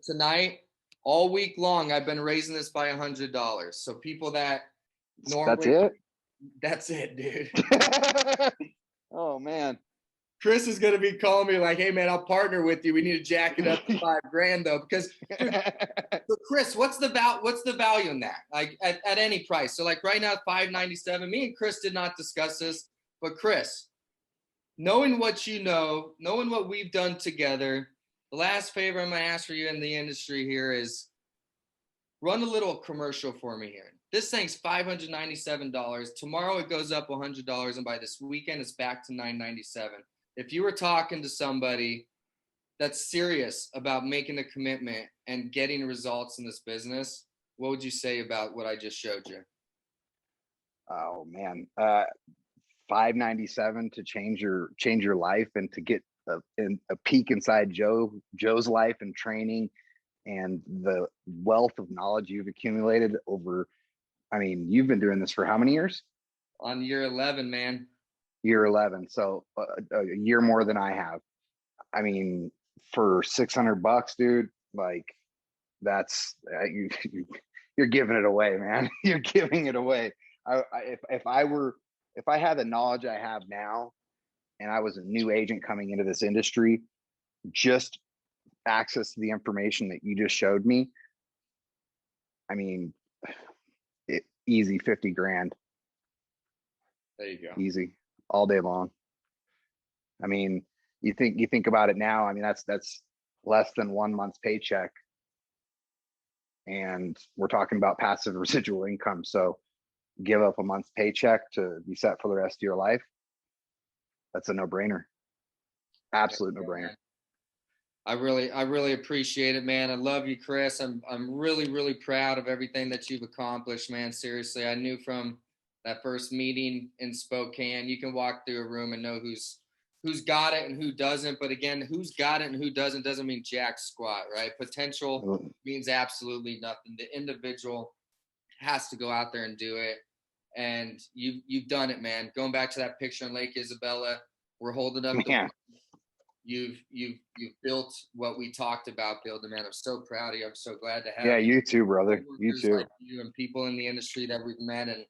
Tonight, all week long, I've been raising this by $100. So people that normally, that's it, dude. Oh man. Chris is gonna be calling me like, "Hey man, I'll partner with you. We need to jack it up to $5,000 though." Because, dude, so Chris, what's the value in that? Like at any price. So like right now, $597. Me and Chris did not discuss this, but Chris, knowing what you know, knowing what we've done together, the last favor I'm gonna ask for you in the industry here is run a little commercial for me here. This thing's $597. Tomorrow it goes up $100, and by this weekend it's back to $997. If you were talking to somebody that's serious about making a commitment and getting results in this business, what would you say about what I just showed you? Oh man, $597 to change your life and to get a peek inside Joe's life and training and the wealth of knowledge you've accumulated over. I mean, you've been doing this for how many years? On year 11, man. Year 11, so a year more than I have. I mean, for $600, dude, like that's you're giving it away, man. You're giving it away. If I had the knowledge I have now, and I was a new agent coming into this industry, just access to the information that you just showed me, I mean, easy 50 grand. There you go. Easy, all day long. I mean, you think about it now. I mean, that's less than 1 month's paycheck, and we're talking about passive residual income. So, give up a month's paycheck to be set for the rest of your life. That's a no-brainer. Absolute no-brainer. I really appreciate it, man. I love you, Chris. I'm really proud of everything that you've accomplished, man. Seriously, I knew from that first meeting in Spokane, you can walk through a room and know who's got it and who doesn't. But again, who's got it and who doesn't mean jack squat, right? Potential means absolutely nothing. The individual has to go out there and do it. And you've done it, man. Going back to that picture in Lake Isabella, we're holding up. You've built what we talked about building, man. I'm so proud of you. I'm so glad to have you. You too, brother. You too. Like you and people in the industry that we've met, and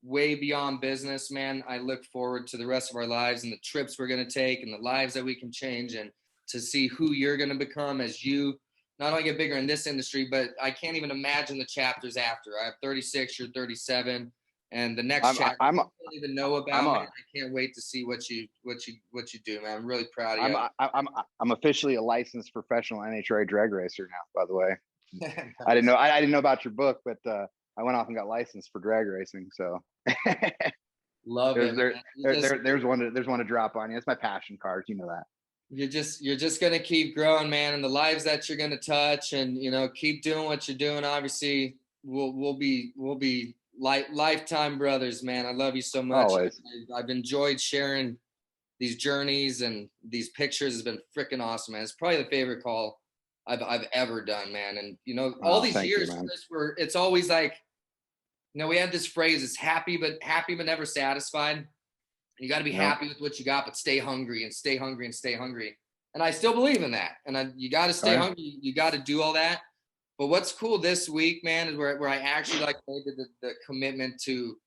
way beyond business, man. I look forward to the rest of our lives and the trips we're going to take and the lives that we can change, and to see who you're going to become as you not only get bigger in this industry, but I can't even imagine the chapters after. I have 36, you're 37. And the next chapter I don't even know about, man. I can't wait to see what you do, man. I'm really proud of you. I'm officially a licensed professional NHRA drag racer now, by the way. Nice. I didn't know about your book, but I went off and got licensed for drag racing. So love it. There's one to drop on you. It's my passion card. You know that. You're just gonna keep growing, man, and the lives that you're gonna touch, and keep doing what you're doing. Obviously, we'll be lifetime brothers, man. I love you so much. Always. I've enjoyed sharing these journeys and these pictures. Has been freaking awesome, man. It's probably the favorite call I've ever done, man. And all these years, it's always like, we have this phrase: "It's happy but never satisfied." You got to be happy with what you got, but stay hungry and stay hungry and stay hungry. And I still believe in that. And you got to stay hungry. You got to do all that. But what's cool this week, man, is where I actually made the commitment to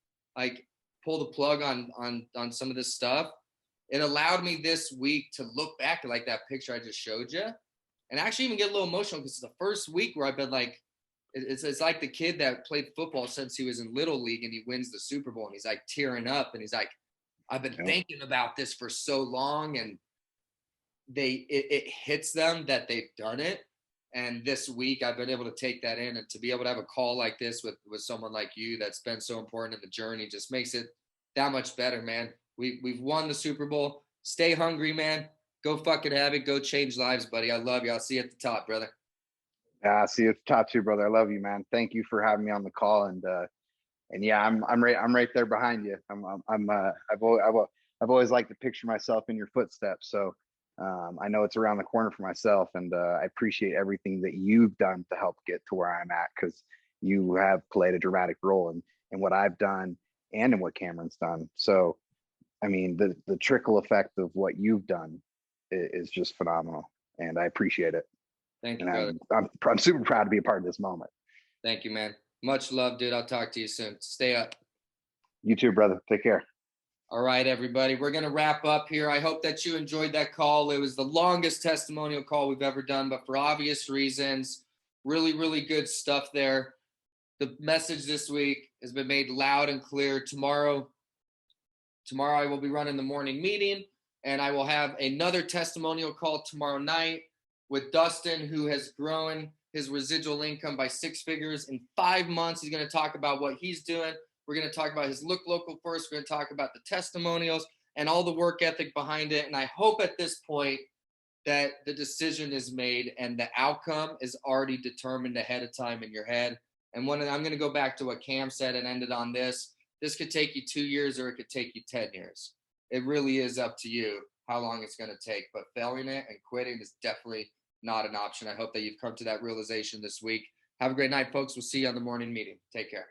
pull the plug on some of this stuff. It allowed me this week to look back at that picture I just showed you, and actually even get a little emotional, because it's the first week where I've been it's like the kid that played football since he was in Little League and he wins the Super Bowl and he's tearing up and he's like, I've been thinking about this for so long, and it hits them that they've done it. And this week I've been able to take that in, and to be able to have a call like this with someone like you that's been so important in the journey just makes it that much better, man. We've won the Super Bowl. Stay hungry, man. Go fucking have it. Go change lives, buddy. I love you. I'll see you at the top, brother. Yeah, see you at the top too, brother. I love you, man. Thank you for having me on the call, and yeah, I'm right there behind you. I've always liked to picture myself in your footsteps. So I know it's around the corner for myself, and I appreciate everything that you've done to help get to where I'm at, because you have played a dramatic role in what I've done and in what Cameron's done. So, I mean, the trickle effect of what you've done is just phenomenal. and I appreciate it. Thank you, And brother. I'm super proud to be a part of this moment. Thank you, man. Much love, dude. I'll talk to you soon. Stay up. You too, brother. Take care. All right, everybody. We're going to wrap up here. I hope that you enjoyed that call. It was the longest testimonial call we've ever done, but for obvious reasons, really, really good stuff there. The message this week has been made loud and clear. Tomorrow I will be running the morning meeting, and I will have another testimonial call tomorrow night with Dustin, who has grown his residual income by 6 figures in 5 months. He's going to talk about what he's doing. We're going to talk about his Look Local First. We're going to talk about the testimonials and all the work ethic behind it. And I hope at this point that the decision is made and the outcome is already determined ahead of time in your head. And I'm going to go back to what Cam said and ended on this. This could take you 2 years or it could take you 10 years. It really is up to you how long it's going to take. But failing it and quitting is definitely not an option. I hope that you've come to that realization this week. Have a great night, folks. We'll see you on the morning meeting. Take care.